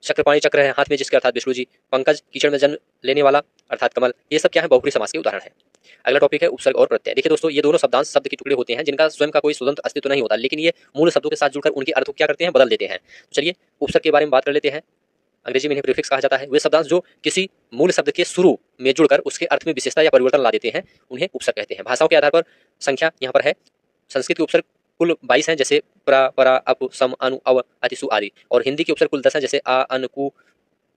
चक्रपाणी, चक्र है हाथ में जिसके अर्थात विष्णु जी, पंकज कीचड़ में जन्म लेने वाला अर्थात कमल, ये सब क्या है, बहुब्री समास के उदाहरण है। अगला टॉपिक है उपसर्ग और प्रत्यय। देखिए दोस्तों, ये दोनों शब्दांश शब्द के टुकड़े होते हैं जिनका स्वयं का कोई स्वतंत्र अस्तित्व नहीं होता, लेकिन ये मूल शब्दों के साथ जुड़कर उनके अर्थ को क्या करते हैं, बदल देते हैं। तो चलिए उपसर्ग के बारे में बात कर लेते हैं। अंग्रेजी में इन्हें प्रीफिक्स कहा जाता है। वे शब्दांश जो किसी मूल शब्द के शुरू में जुड़कर उसके अर्थ में विशेषता या परिवर्तन ला देते हैं, उन्हें उपसर्ग कहते हैं। भाषाओं के आधार पर संख्या यहाँ पर है। संस्कृत के उपसर्ग कुल 22 हैं, जैसे प्रा, परा, अप, सम, अनु, अव, अति, सु आदि। और हिंदी के उपसर्ग कुल 10 हैं, जैसे आ, अन, कु,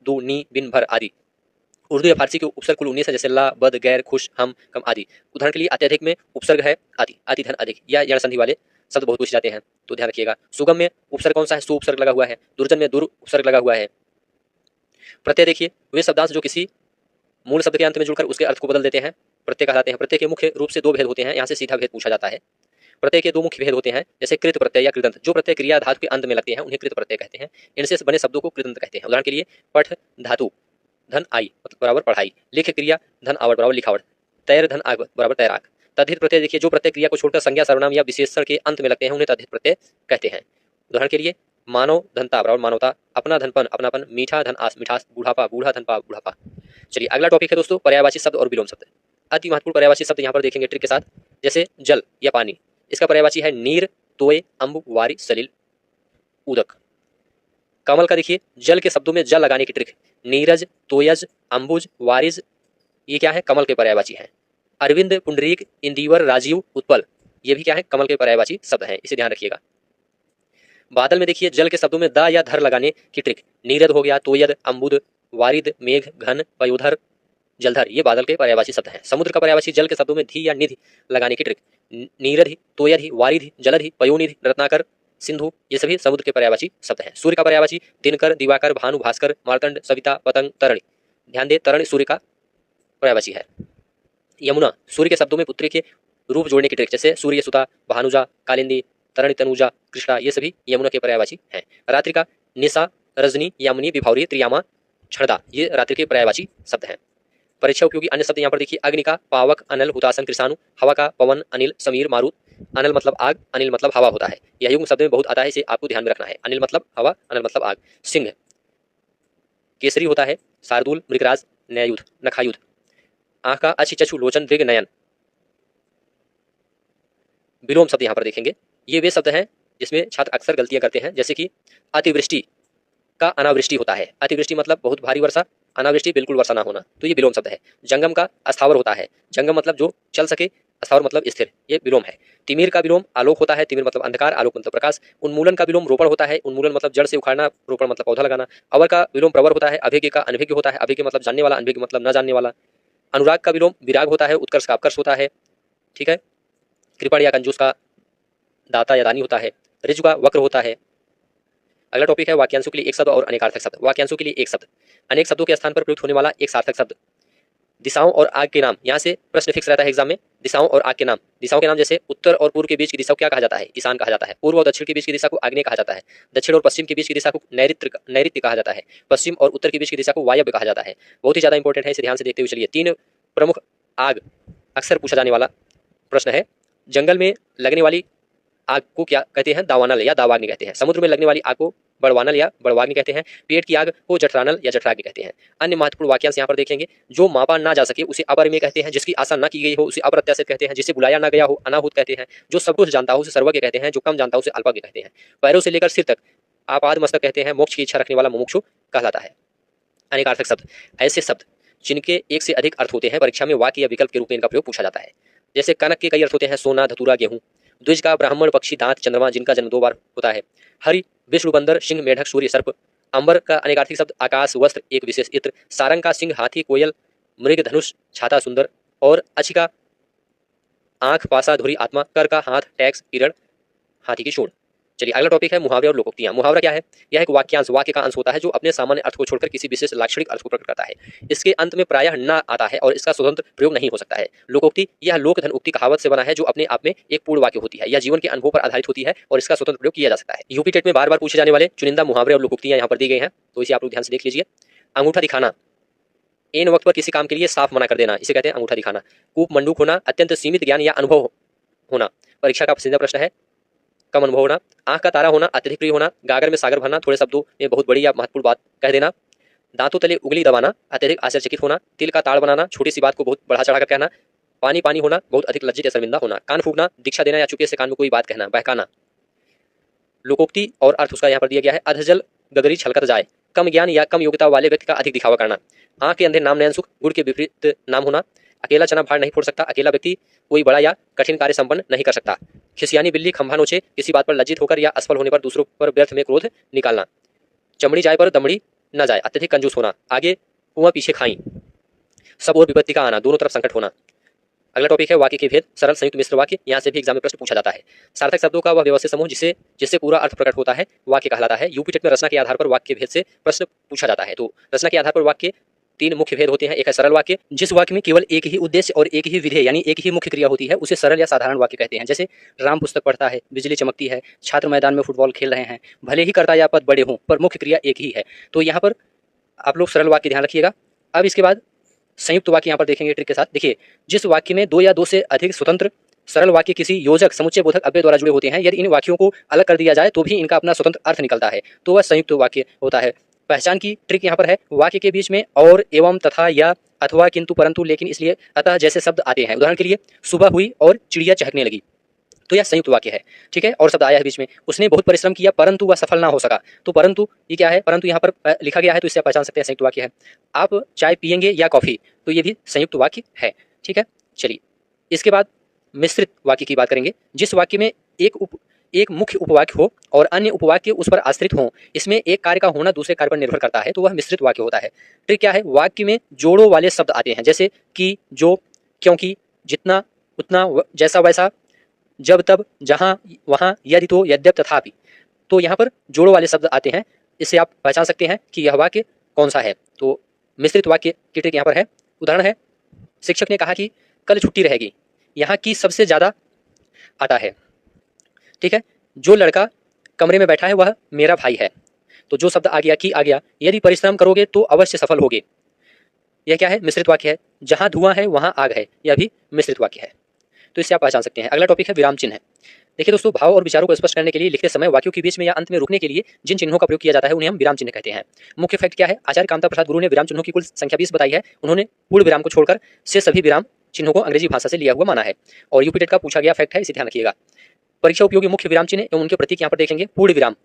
दु, नी, बिन, भर आदि। उर्दू या फारसी के उपसर्ग कुल 19 है, जैसे ला, बद, गैर, खुश, हम, कम आदि। उदाहरण के लिए अत्यधिक में उपसर्ग है आदि, अति, धन, अधिक, या यण संधि वाले शब्द बहुत पूछे जाते हैं, तो ध्यान रखिएगा। सुगम में उपसर्ग कौन सा है, सु उपसर्ग लगा हुआ है। दुर्जन में दुर उपसर्ग लगा हुआ है। प्रत्यय देखिए, वे शब्दांश जो किसी मूल शब्द के अंत में जुड़कर उसके अर्थ को बदल देते हैं, प्रत्यय कहलाते हैं। प्रत्यय के मुख्य रूप से 2 भेद होते हैं, यहाँ से सीधा भेद पूछा जाता है। प्रत्यय के 2 मुख्य भेद होते हैं, जैसे कृत प्रत्यय या कृदंत। जो प्रत्यय क्रिया धातु के अंत में लगते हैं उन्हें कृत प्रत्यय कहते हैं। इनसे बने शब्दों को कृदंत कहते हैं। उदाहरण के लिए पठ धातु धन आई बराबर पढ़ाई, लिख क्रिया धन आवड़ बराबर लिखावट, तैर धन आग बराबर तैराक। तद्धित प्रत्यय देखिए, जो प्रत्यय क्रिया को छोड़कर संज्ञा, सर्वनाम या विशेषण के अंत में लगते हैं उन्हें तद्धित प्रत्यय कहते हैं। उदाहरण के लिए मानव धनता बराबर मानवता, अपना धनपन अपनापन, मीठा धन आस मिठास, बूढ़ापा बूढ़ा धनपा बूढ़ापा। चलिए अगला टॉपिक है दोस्तों, पर्यायवाची शब्द और विलोम शब्द। अति महत्वपूर्ण पर्यायवाची शब्द यहाँ पर देखेंगे ट्रिक के साथ। जैसे जल या पानी, इसका पर्यायवाची है नीर, तोय, अम्ब, वारी, सलिल, उदक। कमल का देखिए, जल के शब्दों में जल लगाने की ट्रिक। नीरज, तोयज, अम्बुज, वारिज, ये क्या है, कमल के पर्यायवाची हैं। अरविंद, पुंडरीक, इंदिवर, राजीव, उत्पल, ये भी क्या है, कमल के पर्यायवाची शब्द हैं, इसे ध्यान रखिएगा। बादल में देखिए, जल के शब्दों में द या धर लगाने की ट्रिक। नीरद हो गया, तोयद, अम्बुद, वारिद, मेघ, घन, पयोधर, जलधर, ये बादल के पर्यायवाची शब्द हैं। समुद्र का पर्यायवाची जल के शब्दों में धी या निधि लगाने की ट्रिक। नीरधि, तोयधि, वारिधि, जलधि, पयोनिधि, रत्नाकर, सिंधु, ये सभी समुद्र के पर्यायवाची शब्द हैं। सूर्य का पर्यायवाची दिनकर, दिवाकर, भानु, भास्कर, मार्तंड, सविता, पतंग, तरणि। ध्यान दे, तरणि सूर्य का पर्यायवाची है। यमुना, सूर्य के शब्दों में पुत्री के रूप जोड़ने की ट्रिक। जैसे सूर्य सुता, भानुजा, कालिंदी, तरणि, तनुजा, कृष्णा, ये सभी यमुना के पर्यायवाची हैं। रात्रि का निशा, रजनी, यामिनी, विभावरी, त्रियामा, क्षणदा, ये रात्रि के पर्यायवाची शब्द हैं। परीक्षा उपयोगी अन्य शब्द यहाँ पर देखिए, अग्नि का पावक, अनल, हुतासन, कृषाणु। हवा का पवन, अनिल, समीर, मारुत। अनल मतलब आग, अनिल मतलब हवा होता है। यह युग्म शब्द में बहुत आता है, इसे आपको ध्यान में रखना है। अनिल मतलब हवा, अनल मतलब आग। सिंह केसरी होता है, शार्दूल, मृगराज, न्यायुध, नखायुध। आँख का अच्छी, चक्षु, लोचन, दृग, नयन। विलोम शब्द यहाँ पर देखेंगे, ये वे शब्द हैं जिसमें छात्र अक्सर गलतियां करते हैं। जैसे कि अतिवृष्टि का अनावृष्टि होता है। अतिवृष्टि मतलब बहुत भारी वर्षा, अनावृष्टि बिल्कुल वर्षा ना होना, तो ये विलोम शब्द है। जंगम का अस्थावर होता है। जंगम मतलब जो चल सके, अस्थावर मतलब स्थिर, ये विलोम है। तिमिर का विलोम आलोक होता है। तिमिर मतलब अंधकार, आलोक मतलब प्रकाश। उन्मूलन का विलोम रोपण होता है। उन्मूलन मतलब जड़ से उखाड़ना, रोपण मतलब पौधा लगाना। अवर का विलोम प्रवर होता है। अभिज्ञ का अनभिज्ञ होता है। अभिज्ञ मतलब जानने वाला, अनभिज्ञ मतलब न जानने वाला। अनुराग का विलोम विराग होता है। उत्कर्ष का अपकर्ष होता है। ठीक है। कृपण या कंजूस का दाता या दानी होता है। ऋजु का वक्र होता है। अगला टॉपिक है वाक्यांशों के लिए एक शब्द और अनेकार्थक शब्द। वाक्यांशों के लिए एक शब्द, अनेक शब्दों के स्थान पर प्रयुक्त होने वाला एक सार्थक शब्द। दिशाओं और आग के नाम, यहाँ से प्रश्न फिक्स रहता है एग्जाम में। दिशाओं और आग के नाम, दिशाओं के नाम जैसे उत्तर और पूर्व के बीच की दिशा को क्या कहा जाता है, ईशान कहा जाता है। पूर्व और दक्षिण के बीच की दिशा को आग्नेय कहा जाता है। दक्षिण और पश्चिम के बीच की दिशा को नैऋत्य कहा जाता है। पश्चिम और उत्तर के बीच की दिशा को वायव्य कहा जाता है। बहुत ही ज्यादा इंपॉर्टेंट है, इसे ध्यान से देखते हुए चलिए। 3 प्रमुख आग अक्सर पूछा जाने वाला प्रश्न है। जंगल में लगने वाली आग को क्या कहते हैं? दावानल या दावाग्नि कहते हैं। समुद्र में लगने वाली आग को बड़वानल या बड़वाग्नि कहते हैं। पेट की आग को जठरानल या जठराग्नि कहते हैं। अन्य महत्वपूर्ण वाक्यांश यहाँ पर देखेंगे। जो मापा ना जा सके उसे अपरिमेय कहते हैं। जिसकी आशा न की गई हो उसे अप्रत्याशित कहते हैं। जिसे बुलाया ना गया हो अनाहुत कहते हैं। जो सब कुछ जानता हो उसे सर्वज्ञ कहते हैं। जो कम जानता हो उसे अल्पज्ञ कहते हैं। पैरों से लेकर सिर तक आपाद मस्तक कहते हैं। मोक्ष की इच्छा रखने वाला मुमुक्षु कहलाता है। अनेकार्थक शब्द, ऐसे शब्द जिनके एक से अधिक अर्थ होते हैं, परीक्षा में वाक्य या विकल्प के रूप में इनका प्रयोग पूछा जाता है। जैसे कनक के कई अर्थ होते हैं, सोना, धतूरा, गेहूं। द्विज का ब्राह्मण, पक्षी, दांत, चंद्रमा जिनका जन्म 2 बार होता है। हरि, विष्णु, बंदर, सिंह, मेढक, सूर्य, सर्प। अंबर का अनेकार्थिक शब्द आकाश, वस्त्र, एक विशेष इत्र। सारंग का सिंह, हाथी, कोयल, मृग, धनुष, छाता, सुंदर। और अच्छी का आंख, पासा, धुरी, आत्मा। कर का हाथ, टैक्स, हिरण, हाथी की सूंड। चलिए अगला टॉपिक है मुहावरे और लोकोक्तियां। मुहावरा क्या है? यह एक वाक्यांश, वाक्य का अंश होता है जो अपने सामान्य अर्थ को छोड़कर किसी विशेष लाक्षणिक अर्थ को प्रकट करता है। इसके अंत में प्रायः न आता है और इसका स्वतंत्र प्रयोग नहीं हो सकता है। लोकोक्ति यह लोक धन उक्ति कहावत से बना है जो अपने आप में एक पूर्ण वाक्य होती है। यह जीवन के अनुभव पर आधारित होती है और इसका स्वतंत्र प्रयोग किया जा सकता है। यूपी टेट में बार बार पूछे जाने वाले चुनिंदा मुहावरे और लोकोक्तियां यहाँ पर दी गई हैं, तो इसे आप लोग ध्यान से देख लीजिए। अंगूठा दिखाना, इन वक्त पर किसी काम के लिए साफ मना कर देना, इसे कहते हैं अंगूठा दिखाना। कूप मंडूक होना, अत्यंत सीमित ज्ञान या अनुभव होना, परीक्षा का पसंदीदा प्रश्न है, कम अनुभव होना। आंख का तारा होना, अत्यधिक प्रिय होना। गागर में सागर भरना, थोड़े शब्दों में बहुत बड़ी या महत्वपूर्ण बात कह देना। दांतों तले उंगली दबाना, अत्यधिक आश्चर्यचकित होना। तिल का ताड़ बनाना, छोटी सी बात को बहुत बढ़ा चढ़ाकर कहना। पानी पानी होना, बहुत अधिक लज्जित या शर्मिंदा होना। कान फूकना, दीक्षा देना या चुपके से कान में कोई बात कहना, बहकाना। लोकोक्ति और अर्थ उसका यहाँ पर दिया गया है। अधजल गगरी छलकत जाए, कम ज्ञान या कम योग्यता वाले व्यक्ति का अधिक दिखावा करना। आंख के अंधे नाम नयन सुख, गुड़ के विपरीत नाम होना। अकेला चना भाड़ नहीं फोड़ सकता, अकेला व्यक्ति कोई बड़ा या कठिन कार्य संपन्न नहीं कर सकता। खिसियानी बिल्ली खंभा नोचे, किसी बात पर लज्जित होकर या असफल होने पर दूसरों पर व्यर्थ में क्रोध निकालना। चमड़ी जाए पर दमड़ी न जाए, अत्यधिक कंजूस होना। आगे कुआं पीछे खाई, सब और विपत्ति का आना, दोनों तरफ संकट होना। अगला टॉपिक है वाक्य के भेद, सरल, संयुक्त, मिश्र वाक्य। यहाँ से भी एग्जाम में प्रश्न पूछा जाता है। सार्थक शब्दों का वह व्यवस्थित समूह जिससे पूरा अर्थ प्रकट होता है वाक्य कहलाता है। यूपी टेट में रचना के आधार पर वाक्य भेद से प्रश्न पूछा जाता है। तो रचना के आधार पर वाक्य 3 मुख्य भेद होते हैं। एक है सरल वाक्य, जिस वाक्य में केवल एक ही उद्देश्य और एक ही विधेय यानी एक ही मुख्य क्रिया होती है उसे सरल या साधारण वाक्य कहते हैं। जैसे राम पुस्तक पढ़ता है, बिजली चमकती है, छात्र मैदान में फुटबॉल खेल रहे हैं, भले ही कर्ता या पद बड़े हों पर मुख्य क्रिया एक ही है। तो यहाँ पर आप लोग सरल वाक्य ध्यान रखिएगा। अब इसके बाद संयुक्त वाक्य यहाँ पर देखेंगे ट्रिक के साथ। देखिए, जिस वाक्य में 2 या 2 से अधिक स्वतंत्र सरल वाक्य किसी योजक, समुच्चय, बोधक, अव्यय द्वारा जुड़े होते हैं, यदि इन वाक्यों को अलग कर दिया जाए तो भी इनका अपना स्वतंत्र अर्थ निकलता है, तो वह संयुक्त वाक्य होता है। पहचान की ट्रिक यहाँ पर है, वाक्य के बीच में और, एवं, तथा, या, अथवा, किंतु, परंतु, लेकिन, इसलिए, अतः जैसे शब्द आते हैं। उदाहरण के लिए, सुबह हुई और चिड़िया चहकने लगी, तो यह संयुक्त वाक्य है। ठीक है, और शब्द आया है बीच में, उसने बहुत परिश्रम किया परंतु वह सफल ना हो सका, तो परंतु ये क्या है? परंतु यहाँ पर लिखा गया है, तो इससे आप पहचान सकते हैं संयुक्त वाक्य है। आप चाय पियेंगे या कॉफी, तो ये भी संयुक्त वाक्य है। ठीक है, चलिए इसके बाद मिश्रित वाक्य की बात करेंगे। जिस वाक्य में एक मुख्य उपवाक्य हो और अन्य उपवाक्य उस पर आश्रित हों, इसमें एक कार्य का होना दूसरे कार्य पर निर्भर करता है, तो वह मिश्रित वाक्य होता है। ट्रिक क्या है? वाक्य में जोड़ों वाले शब्द आते हैं, जैसे कि, जो, क्योंकि, जितना, उतना, जैसा वैसा, जब तब, जहां वहां, यदि तो, यद्यप, तथापि। तो यहाँ पर जोड़ों वाले शब्द आते हैं, इससे आप पहचान सकते हैं कि यह वाक्य कौन सा है। तो मिश्रित वाक्य की ट्रिक यहाँ पर है। उदाहरण है, शिक्षक ने कहा कि कल छुट्टी रहेगी, यहाँ की सबसे ज्यादा आता है। ठीक है, जो लड़का कमरे में बैठा है वह मेरा भाई है, तो जो शब्द आ गया, की आ गया। यदि परिश्रम करोगे तो अवश्य सफल होगे, यह क्या है? मिश्रित वाक्य है। जहां धुआं है वहां आग है, यह भी मिश्रित वाक्य है। तो इससे आप पहचान सकते हैं। अगला टॉपिक है विराम चिन्ह। देखिए दोस्तों, भाव और विचारों को स्पष्ट करने के लिए लिखते समय वाक्यों के बीच में या अंत में रुकने के लिए जिन चिन्हों का प्रयोग किया जाता है उन्हें हम विराम चिन्ह कहते हैं। मुख्य फैक्ट क्या है? आचार्य कामता प्रसाद गुरु ने विराम चिन्हों की कुल संख्या 20 बताई है। उन्होंने पूर्ण विराम को छोड़कर से सभी विराम चिन्हों को अंग्रेजी भाषा से लिया हुआ माना है, और यूपी टेट का पूछा गया फैक्ट है, इसे ध्यान रखिएगा। परीक्षा उपयोगी मुख्य विराम चिन्ह एवं उनके प्रतीक यहाँ पर देखेंगे। पूर्ण विराम,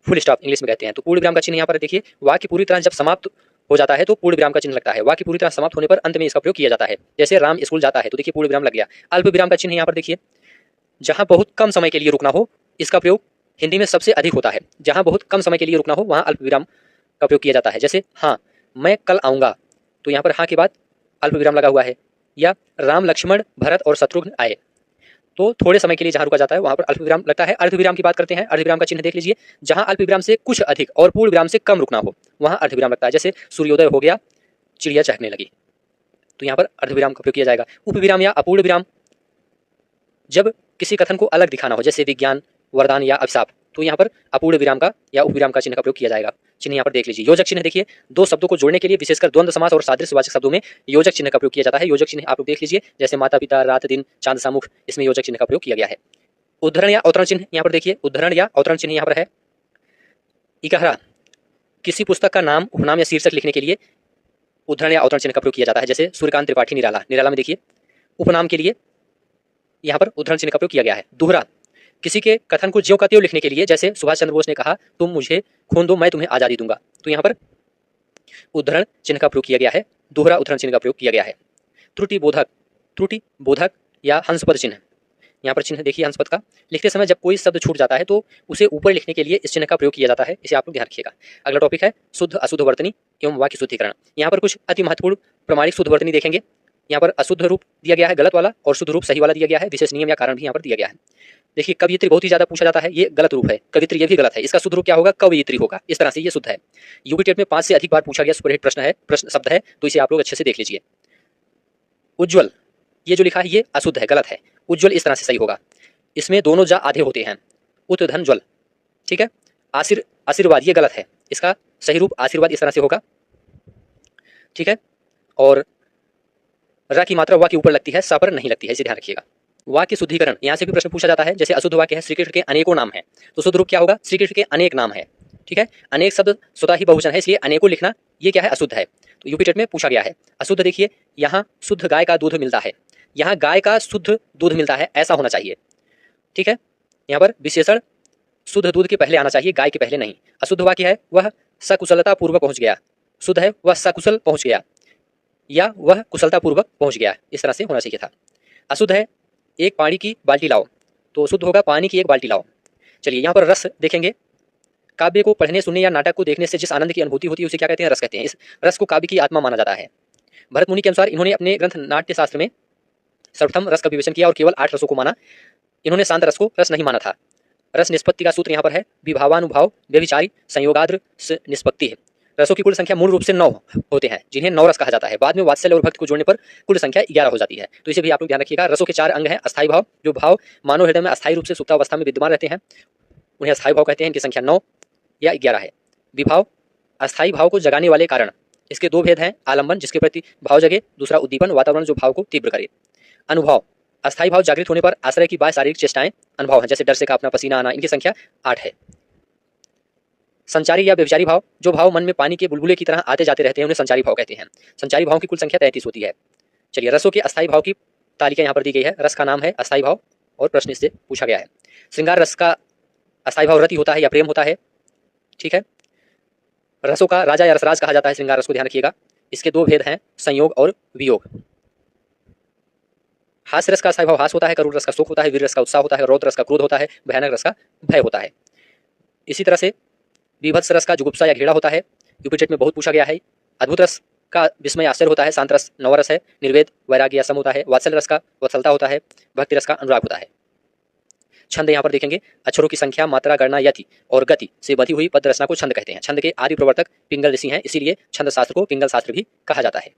फुल स्टॉप इंग्लिश में कहते हैं। तो पूर्ण विराम का चिन्ह यहाँ पर देखिए, वाक्य पूरी तरह जब समाप्त हो जाता है तो पूर्ण विराम का चिन्ह लगता है। वाक्य पूरी तरह समाप्त होने पर अंत में इसका प्रयोग किया जाता है। जैसे राम स्कूल जाता है, तो देखिए पूर्ण विराम लग गया। अल्प विराम का चिन्ह यहाँ पर देखिए, जहां बहुत कम समय के लिए रुकना हो, इसका प्रयोग हिंदी में सबसे अधिक होता है। जहां बहुत कम समय के लिए रुकना हो वहां अल्प विराम का प्रयोग किया जाता है। जैसे हाँ मैं कल आऊंगा, तो यहाँ पर हाँ के बाद अल्प विराम लगा हुआ है। या राम, लक्ष्मण, भरत और शत्रुघ्न आए, तो थोड़े समय के लिए जहां रुका जाता है वहां पर अल्प विराम लगता है। अर्ध विराम की बात करते हैं। अर्ध विराम का चिन्ह देख लीजिए, जहां अल्प विराम से कुछ अधिक और पूर्ण विराम से कम रुकना हो वहां अर्ध विराम लगता है। जैसे सूर्योदय हो गया, चिड़िया चहकने लगी, तो यहाँ पर अर्ध विराम का प्रयोग किया जाएगा। उप विराम या अपूर्ण विराम, जब किसी कथन को अलग दिखाना हो, जैसे विज्ञान, वरदान या अभिशाप, तो यहाँ पर अपूर्ण विराम का या उप विराम का चिन्ह का प्रयोग किया जाएगा। चिन्ह यहाँ पर देख लीजिए। योजक चिन्ह देखिए, दो शब्दों को जोड़ने के लिए विशेषकर द्वंद्व समास और सादृश्यवाचक शब्दों में योजक चिन्ह का प्रयोग किया जाता है। योजक चिन्ह आप लोग देख लीजिए, जैसे माता पिता, रात दिन, चांद सामुख, इसमें योजक चिन्ह का प्रयोग किया गया है। उद्धरण या अवतरण चिन्ह यहाँ पर देखिए, उद्धरण या अवतरण चिन्ह यहाँ पर है। इकहरा, किसी पुस्तक का नाम, उपनाम या शीर्षक लिखने के लिए उद्धरण या अवतरण चिन्ह का प्रयोग किया जाता है। जैसे सूर्यकांत त्रिपाठी निराला, निराला में देखिए उपनाम के लिए यहाँ पर उद्धरण चिन्ह का प्रयोग किया गया है। दोहरा, किसी के कथन को ज्यों का त्यों लिखने के लिए, जैसे सुभाष चंद्र बोस ने कहा तुम मुझे खून दो मैं तुम्हें आजादी दूंगा, तो यहाँ पर उद्धरण चिन्ह का प्रयोग किया गया है, दोहरा उद्धरण चिन्ह का प्रयोग किया गया है। त्रुटि बोधक, त्रुटि बोधक या हंसपद चिन्ह, यहाँ पर चिन्ह देखिए हंसपद का, लिखते समय जब कोई शब्द छूट जाता है तो उसे ऊपर लिखने के लिए इस चिन्ह का प्रयोग किया जाता है, इसे आप लोग ध्यान रखिएगा। अगला टॉपिक है शुद्ध अशुद्ध वर्तनी एवं वाक्य शुद्धिकरण। यहाँ पर कुछ अति महत्वपूर्ण प्रमाणिक शुद्ध वर्तनी देखेंगे। यहाँ पर अशुद्ध रूप दिया गया है गलत वाला और शुद्ध रूप सही वाला दिया गया है, विशेष नियम या कारण भी यहाँ पर दिया गया है। देखिए कवयित्री बहुत ही ज्यादा पूछा जाता है, ये गलत रूप है, कवित्री ये भी गलत है, इसका शुद्ध रूप क्या होगा, कवयित्री होगा, इस तरह से ये शुद्ध है। यूपी टेट में 5 से अधिक बार पूछा गया सुपरहिट प्रश्न है, प्रश्न शब्द है, तो इसे आप लोग अच्छे से देख लीजिए। उज्ज्वल, ये जो लिखा है ये अशुद्ध है, गलत है, उज्ज्वल इस तरह से सही होगा, इसमें दोनों जा आधे होते हैं, उत धन ज्वल, ठीक है। आशीर्वाद ये गलत है, इसका सही रूप आशीर्वाद इस तरह से होगा, ठीक है। और र की मात्रा वा के ऊपर लगती है, सा पर नहीं लगती है, इसे ध्यान रखिएगा। वाक्य शुद्धिकरण, यहाँ से भी प्रश्न पूछा जाता है। जैसे अशुद्ध वाक्य है श्री कृष्ण के अनेकों नाम है, तो शुद्ध रूप क्या होगा, श्री कृष्ण के अनेक नाम है, ठीक है। अनेक शब्द स्वतः ही बहुवचन है, इसलिए अनेकों लिखना ये क्या है, अशुद्ध है, तो यूपी टेट में पूछा गया है। अशुद्ध देखिए यहाँ शुद्ध गाय का दूध मिलता है, यहाँ गाय का शुद्ध दूध मिलता है, ऐसा होना चाहिए, ठीक है। यहाँ पर विशेषण शुद्ध दूध के पहले आना चाहिए, गाय के पहले नहीं। अशुद्ध वाक्य है वह सकुशलता पूर्वक पहुंच गया, शुद्ध है वह सकुशल पहुंच गया या वह कुशलता पूर्वक पहुंच गया, इस तरह से होना चाहिए था। अशुद्ध है एक पानी की बाल्टी लाओ, तो शुद्ध होगा पानी की एक बाल्टी लाओ। चलिए यहाँ पर रस देखेंगे, काव्य को पढ़ने सुनने या नाटक को देखने से जिस आनंद की अनुभूति होती है उसे क्या कहते हैं, रस कहते हैं। इस रस को काव्य की आत्मा माना जाता है। भरत मुनि के अनुसार इन्होंने अपने ग्रंथ नाट्य शास्त्र में सर्वप्रथम रस का विवेचन किया और केवल 8 रसों को माना, इन्होंने शांत रस को रस नहीं माना था। रस निष्पत्ति का सूत्र यहाँ पर है विभावानुभाव व्यभिचारी संयोगाद्र निष्पत्ति है। रसों की कुल संख्या मूल रूप से 9 होते हैं, जिन्हें 9 रस कहा जाता है। बाद में वात्सल्य और भक्ति को जोड़ने पर कुल संख्या 11 हो जाती है, तो इसे भी आप लोग ध्यान रखिएगा। रसों के 4 अंग हैं। अस्थायी भाव, जो भाव मानव हृदय में अस्थायी रूप से सुप्तावस्था में विद्यमान रहते हैं उन्हें अस्थायी भाव कहते हैं, इनकी संख्या 9 या 11 है। विभाव, अस्थायी भाव को जगाने वाले कारण, इसके 2 भेद हैं, आलम्बन जिसके प्रति भाव जगे, दूसरा उद्दीपन वातावरण जो भाव को तीव्र करे। अनुभव, अस्थायी भाव जागृत होने पर आश्रय की बाह्य शारीरिक चेष्टाएं अनुभव है, जैसे डर से कांपना, पसीना आना, इनकी संख्या 8 है। संचारी या व्यभिचारी भाव, जो भाव मन में पानी के बुलबुले की तरह आते जाते रहते हैं उन्हें संचारी भाव कहते हैं। संचारी भाव की कुल संख्या 33 होती है। चलिए रसों के अस्थायी भाव की तालिका यहाँ पर दी गई है। रस का नाम है अस्थायी भाव और प्रश्न इससे पूछा गया है। श्रृंगार रस का अस्थायी भाव रति होता है या प्रेम होता है, ठीक है। रसों का राजा या रसराज कहा जाता है श्रृंगार रस को, ध्यान रखिएगा। इसके 2 भेद हैं, संयोग और वियोग। हास्य रस का अस्थायी भाव हास होता है, करुण रस का शोक होता है, वीर रस का उत्साह होता है, रौद्र रस का क्रोध होता है, भयानक रस का भय होता है। इसी तरह से विभत्स रस का जुगुप्सा या घृणा होता है, यूपी टेट में बहुत पूछा गया है। अद्भुत रस का विस्मय आश्चर्य होता है, शांत रस नवरस है, निर्वेद वैराग्य या सम होता है, वात्सल्य रस का वत्सलता होता है, भक्ति रस का अनुराग होता है। छंद यहाँ पर देखेंगे, अक्षरों की संख्या, मात्रा, गणना, यति और गति से बधी हुई पद रचना को छंद कहते हैं। छंद के आदि प्रवर्तक पिंगल ऋषि हैं, इसीलिए छंद शास्त्र को पिंगल शास्त्र भी कहा जाता है।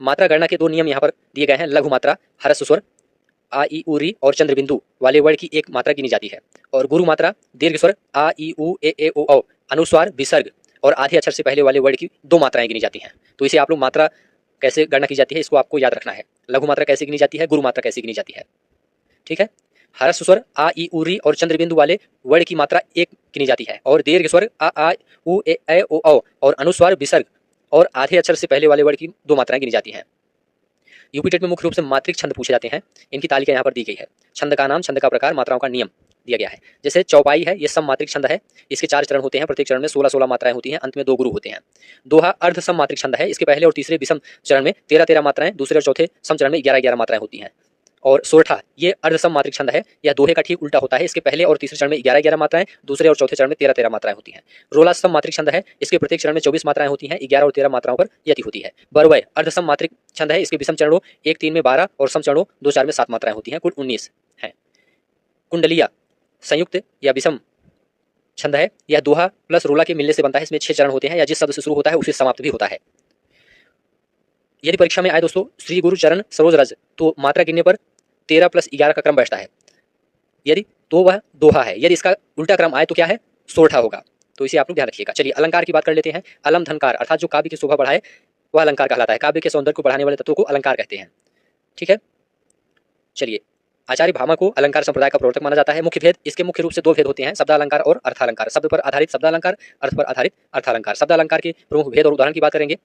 मात्रा गणना के 2 नियम यहाँ पर दिए गए हैं। लघु मात्रा हरस्व स्वर आ ई उ री और चंद्र बिंदु वाले वर्ण की एक मात्रा गिनी जाती है, और गुरु मात्रा दीर्घ स्वर आ ई उ ए ओ औ, अनुस्वार विसर्ग और आधे अक्षर से पहले वाले वर्ण की 2 मात्राएं गिनी जाती हैं। तो इसे आप लोग मात्रा कैसे गणना की जाती है इसको आपको याद रखना है। लघु मात्रा कैसे गिनी जाती है, गुरु मात्रा कैसे गिनी जाती है, ठीक है। हरस्व स्वर आ ई उ री और चंद्र बिंदु वाले वर्ण की मात्रा 1 गिनी जाती है, और दीर्घ स्वर आ उ ए ओ औ और अनुस्वार विसर्ग और आधे अक्षर से पहले वाले वर्ण की 2 मात्राएं गिनी जाती हैं। यूपी टेट में मुख्य रूप से मात्रिक छंद पूछे जाते हैं, इनकी तालिका यहाँ पर दी गई है। छंद का नाम, छंद का प्रकार, मात्राओं का नियम दिया गया है। जैसे चौपाई है, ये सममात्रिक छंद है, इसके 4 चरण होते हैं, प्रत्येक चरण में 16-16 मात्राएं होती हैं, अंत में 2 गुरु होते हैं। दोहा अर्ध सममात्रिक छंद है, इसके पहले और तीसरे विषम चरण में 13-13 मात्राएं, दूसरे और चौथे सम चरण में 11-11 मात्राएं होती हैं। और सोरठा ये अर्ध सममात्रिक छंद है, यह दोहे का ठीक उल्टा होता है, इसके पहले और तीसरे चरण में 11-11 मात्राएं, दूसरे और चौथे चरण में 13-13 मात्राएं होती हैं। रोला सममात्रिक छंद है, इसके प्रत्येक चरण में 24 मात्राएं होती हैं, 11 और 13 मात्राओं पर यति होती है। बरवय अर्ध सममात्रिक छंद है, इसके विषम चरणों 1-3 में 12 और सम चरणों 2-4 में 7 मात्राएं होती हैं, कुल 19 है। कुंडलिया संयुक्त या विषम छंद है, यह दोहा प्लस रोला के मिलने से बनता है, इसमें 6 चरण होते हैं, या जिस शब्द से शुरू होता है उसे समाप्त भी होता है। यदि परीक्षा में आए दोस्तों श्री गुरु चरण सरोज रज, तो मात्रा गिनने पर 13 + 11 का क्रम बैठता है, यदि तो वह दोहा है। यदि इसका उल्टा क्रम आए तो क्या है, सोरठा होगा, तो इसे आप लोग ध्यान रखिएगा। चलिए अलंकार की बात कर लेते हैं। अलम धनकार अर्थात जो काव्य की शोभा बढ़ाए वह अलंकार कहलाता है। काव्य के सौंदर्य को बढ़ाने वाले तत्वों को अलंकार कहते हैं, ठीक है। चलिए आचार्य भामा को अलंकार संप्रदाय का प्रवर्तक माना जाता है। मुख्य भेद, इसके मुख्य रूप से दो भेद होते हैं, शब्दालंकार और अर्थालंकार। शब्द पर आधारित शब्दालंकार, अर्थ पर आधारित अर्थालंकार। शब्दालंकार के प्रमुख भेद और उदाहरण की बात करेंगे।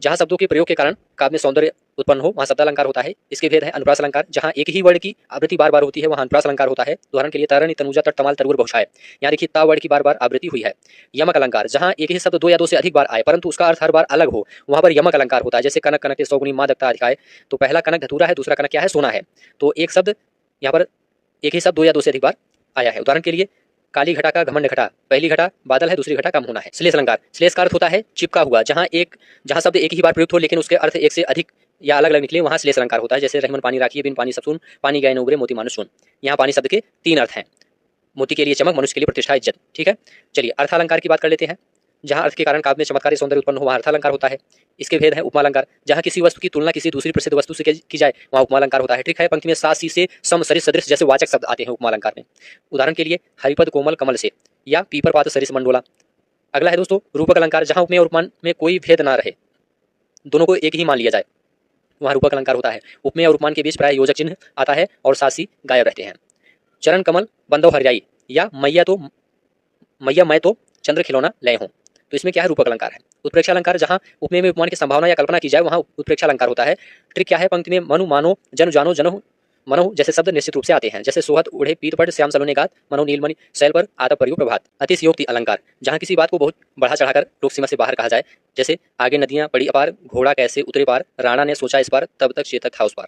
जहाँ शब्दों के प्रयोग के कारण काव्य में सौंदर्य उत्पन्न हो वहाँ शब्दालंकार होता है। इसके भेद है अनुप्रास अलंकार, जहाँ एक ही वर्ण की आवृत्ति बार बार होती है वहाँ अनुप्रास अलंकार होता है। उदाहरण के लिए तरणी, तनुजा, तट, तमाल, तरुर, बहुशाय। यहाँ देखिए ता वर्ण की बार बार आवृत्ति हुई है। यमक अलंकार, जहाँ एक ही शब्द दो या दो से अधिक बार आए परंतु उसका अर्थ हर बार अलग हो वहाँ पर यमक अलंकार होता है। जैसे कनक, कनक के सौगुनी, माँ दत्ता अधिकाय। तो पहला कनक धतूरा है, दूसरा कनक क्या है, सोना है। तो एक शब्द यहाँ पर एक ही शब्द दो या दो से अधिक बार आया है। उदाहरण के लिए काली घटा का घमंड घटा, पहली घटा बादल है, दूसरी घटा कम होना है। श्लेष अलंकार, श्लेष का अर्थ होता है चिपका हुआ, जहाँ शब्द एक ही बार प्रयुक्त हो लेकिन उसके अर्थ एक से अधिक या अलग अलग निकले वहाँ श्लेष अलंकार होता है। जैसे रहीमन पानी राखिए, बिन पानी सब सुन, पानी गए न उबरे, मोती मानुष सुन। यहाँ पानी शब्द के तीन अर्थ हैं, मोती के लिए चमक, मनुष्य के लिए प्रतिष्ठा, इज्जत। ठीक है, चलिए अर्थालंकार की बात कर लेते हैं। जहाँ अर्थ के कारण काव्य में चमत्कारी सौंदर्य उत्पन्न हो वहाँ अर्थालंकार होता है। इसके भेद है उपमालंकार, जहाँ किसी वस्तु की तुलना किसी दूसरी प्रसिद्ध वस्तु से की जाए वहाँ उपमालंकार होता है। ठीक है, पंक्ति में सा, सी से, सम, सरिस, सदृश जैसे वाचक शब्द आते हैं उपमालंकार में। उदाहरण के लिए हरिपद कोमल कमल से, या पीपर पात सरिस मंडोला। अगला है दोस्तों रूपक अलंकार, जहाँ उपमेय और उपमान में कोई भेद ना रहे, दोनों को एक ही मान लिया जाए वहाँ रूपक अलंकार होता है। उपमेय और उपमान के बीच प्राय योजक चिन्ह आता है और सासी गायब रहते हैं। चरण कमल बंदव हरियाई, या मैया मैं तो चंद्र खिलौना लय हूँ। तो इसमें क्या है, रूपक अलंकार है। उत्प्रेक्षा अलंकार, जहाँ उपमेय में उपमान की संभावना या कल्पना की जाए वहाँ उत्प्रेक्षा अलंकार होता है। ट्रिक क्या है, पंक्ति में मनु, मानो, जनु, जानो, जनहु, मनहु जैसे शब्द निश्चित रूप से आते हैं। जैसे सोहत उड़े पीत पट, श्याम सलोने गात, मनो नीलमणि शैल पर, आतप परियो प्रभात। अतिशयोक्ति अलंकार, जहाँ किसी बात को बहुत बढ़ा चढ़ाकर रोक सीमा से बाहर कहा जाए। जैसे आगे नदियां पड़ी अपार, घोड़ा कैसे उतरे पार, राणा ने सोचा इस पार, तब तक चेतक था उस पार।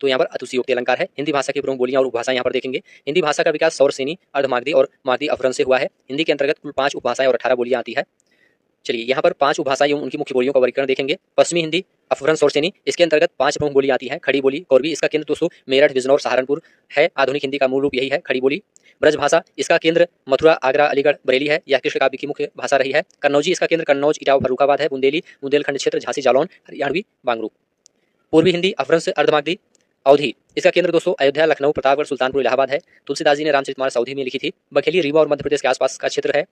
तो यहाँ पर अतिशयोक्ति अलंकार है। हिंदी भाषा की प्रमुख बोलियां और उपभाषाएं यहाँ पर देखेंगे। हिंदी भाषा का विकास सौर सेनी, अर्धमागधी और मागधी अपभ्रंश से हुआ है। हिंदी के अंतर्गत कुल 5 उपभाषाएं और 18 बोलियां आती है। चलिए यहाँ पर 5 उपभाषाएं उनकी मुख्य बोलियों का वर्गीकरण देखेंगे। पश्चिमी हिंदी, अपभ्रंश और सेनी, इसके अंतर्गत 5 प्रमुख बोलियां आती हैं। खड़ी बोली, कौरवी, इसका केंद्र दोस्तों मेरठ, बिजनौर, सहारनपुर है। आधुनिक हिंदी का मूल रूप यही है, खड़ी बोली। ब्रज भाषा, इसका केंद्र मथुरा, आगरा, अलीगढ़, बरेली है। यह कृष्ण काव्य की मुख्य भाषा रही है। कन्नौजी, इसका केंद्र कन्नौज, इटावा, फर्रुखाबाद है। बुंदेली, बुंदेलखंड क्षेत्र, झांसी, जालौन, हरियाणवी, बांगरू। पूर्वी हिंदी, अपभ्रंश, अर्धमागधी। अवधी, इसका केंद्र दोस्तों अयोध्या, लखनऊ, प्रतापगढ़, सुल्तानपुर, इलाहाबाद है। तुलसीदास जी ने रामचरितमानस अवधी में लिखी थी। बघेली, रीवा और मध्य प्रदेश के आसपास का क्षेत्र है।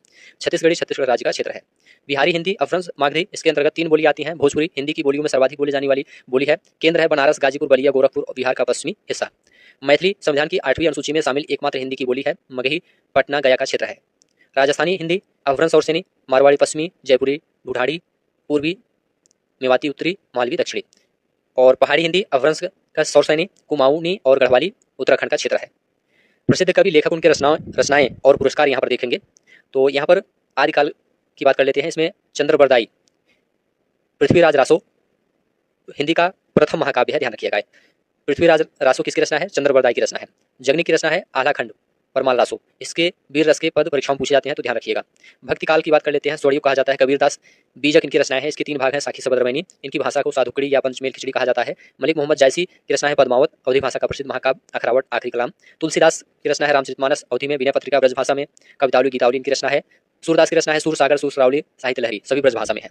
छत्तीसगढ़ी छत्तीसगढ़ राज्य का क्षेत्र है। बिहारी हिंदी, अपभ्रंश, मागधी, इसके अंतर्गत 3 बोली आती हैं। भोजपुरी हिंदी की बोलियों में सर्वाधिक बोली जाने वाली बोली है। केंद्र है बनारस, गाजीपुर, बलिया, गोरखपुर, बिहार का पश्चिमी हिस्सा। मैथिली संविधान की 8वीं अनुसूची में शामिल एकमात्र हिंदी की बोली है। मगही पटना, गया का क्षेत्र है। राजस्थानी हिंदी, अपभ्रंश और सेनी, मारवाड़ी पश्चिमी, जयपुरी, ढूढ़ाड़ी पूर्वी, मेवाती उत्तरी, मालवी दक्षिणी। और पहाड़ी हिंदी, अपभ्रंश का सौरसैनी, कुमाऊनी और गढ़वाली उत्तराखंड का क्षेत्र है। प्रसिद्ध कवि, लेखक, उनके रचनाएं और पुरस्कार यहाँ पर देखेंगे। तो यहाँ पर आदिकाल की बात कर लेते हैं। इसमें चंद्रबरदाई, पृथ्वीराज रासो हिंदी का प्रथम महाकाव्य है, ध्यान रखिएगा। पृथ्वीराज रासो किसकी रचना है, चंद्रबरदाई की रचना है। जगनी की रचना है आलाखंड, परमाल रासो, इसके वीर रस के पद परीक्षाओं में पूछे जाते हैं तो ध्यान रखिएगा। भक्ति काल की बात कर लेते हैं। स्वरयुग कहा जाता है। कबीरदास बीजक इनकी रचनाएं हैं। इसके 3 भाग हैं, साखी, सबद, रमैनी। इनकी भाषा को साधुकड़ी या पंचमेल खिचड़ी कहा जाता है। मलिक मोहम्मद जायसी की रचना है पद्मावत, अवधी भाषा का प्रसिद्ध महाकाव्य अखरावट, आखिरी कलाम। तुलसीदास की रचना है रामचरितमानस, अवधी में। विनय पत्रिका ब्रज भाषा में। कवितावली, गीतावली इनकी रचना है। सूरदास की रचना है सूरसागर, सूरसरावली, साहित्य लहरी, सभी ब्रज भाषा में है।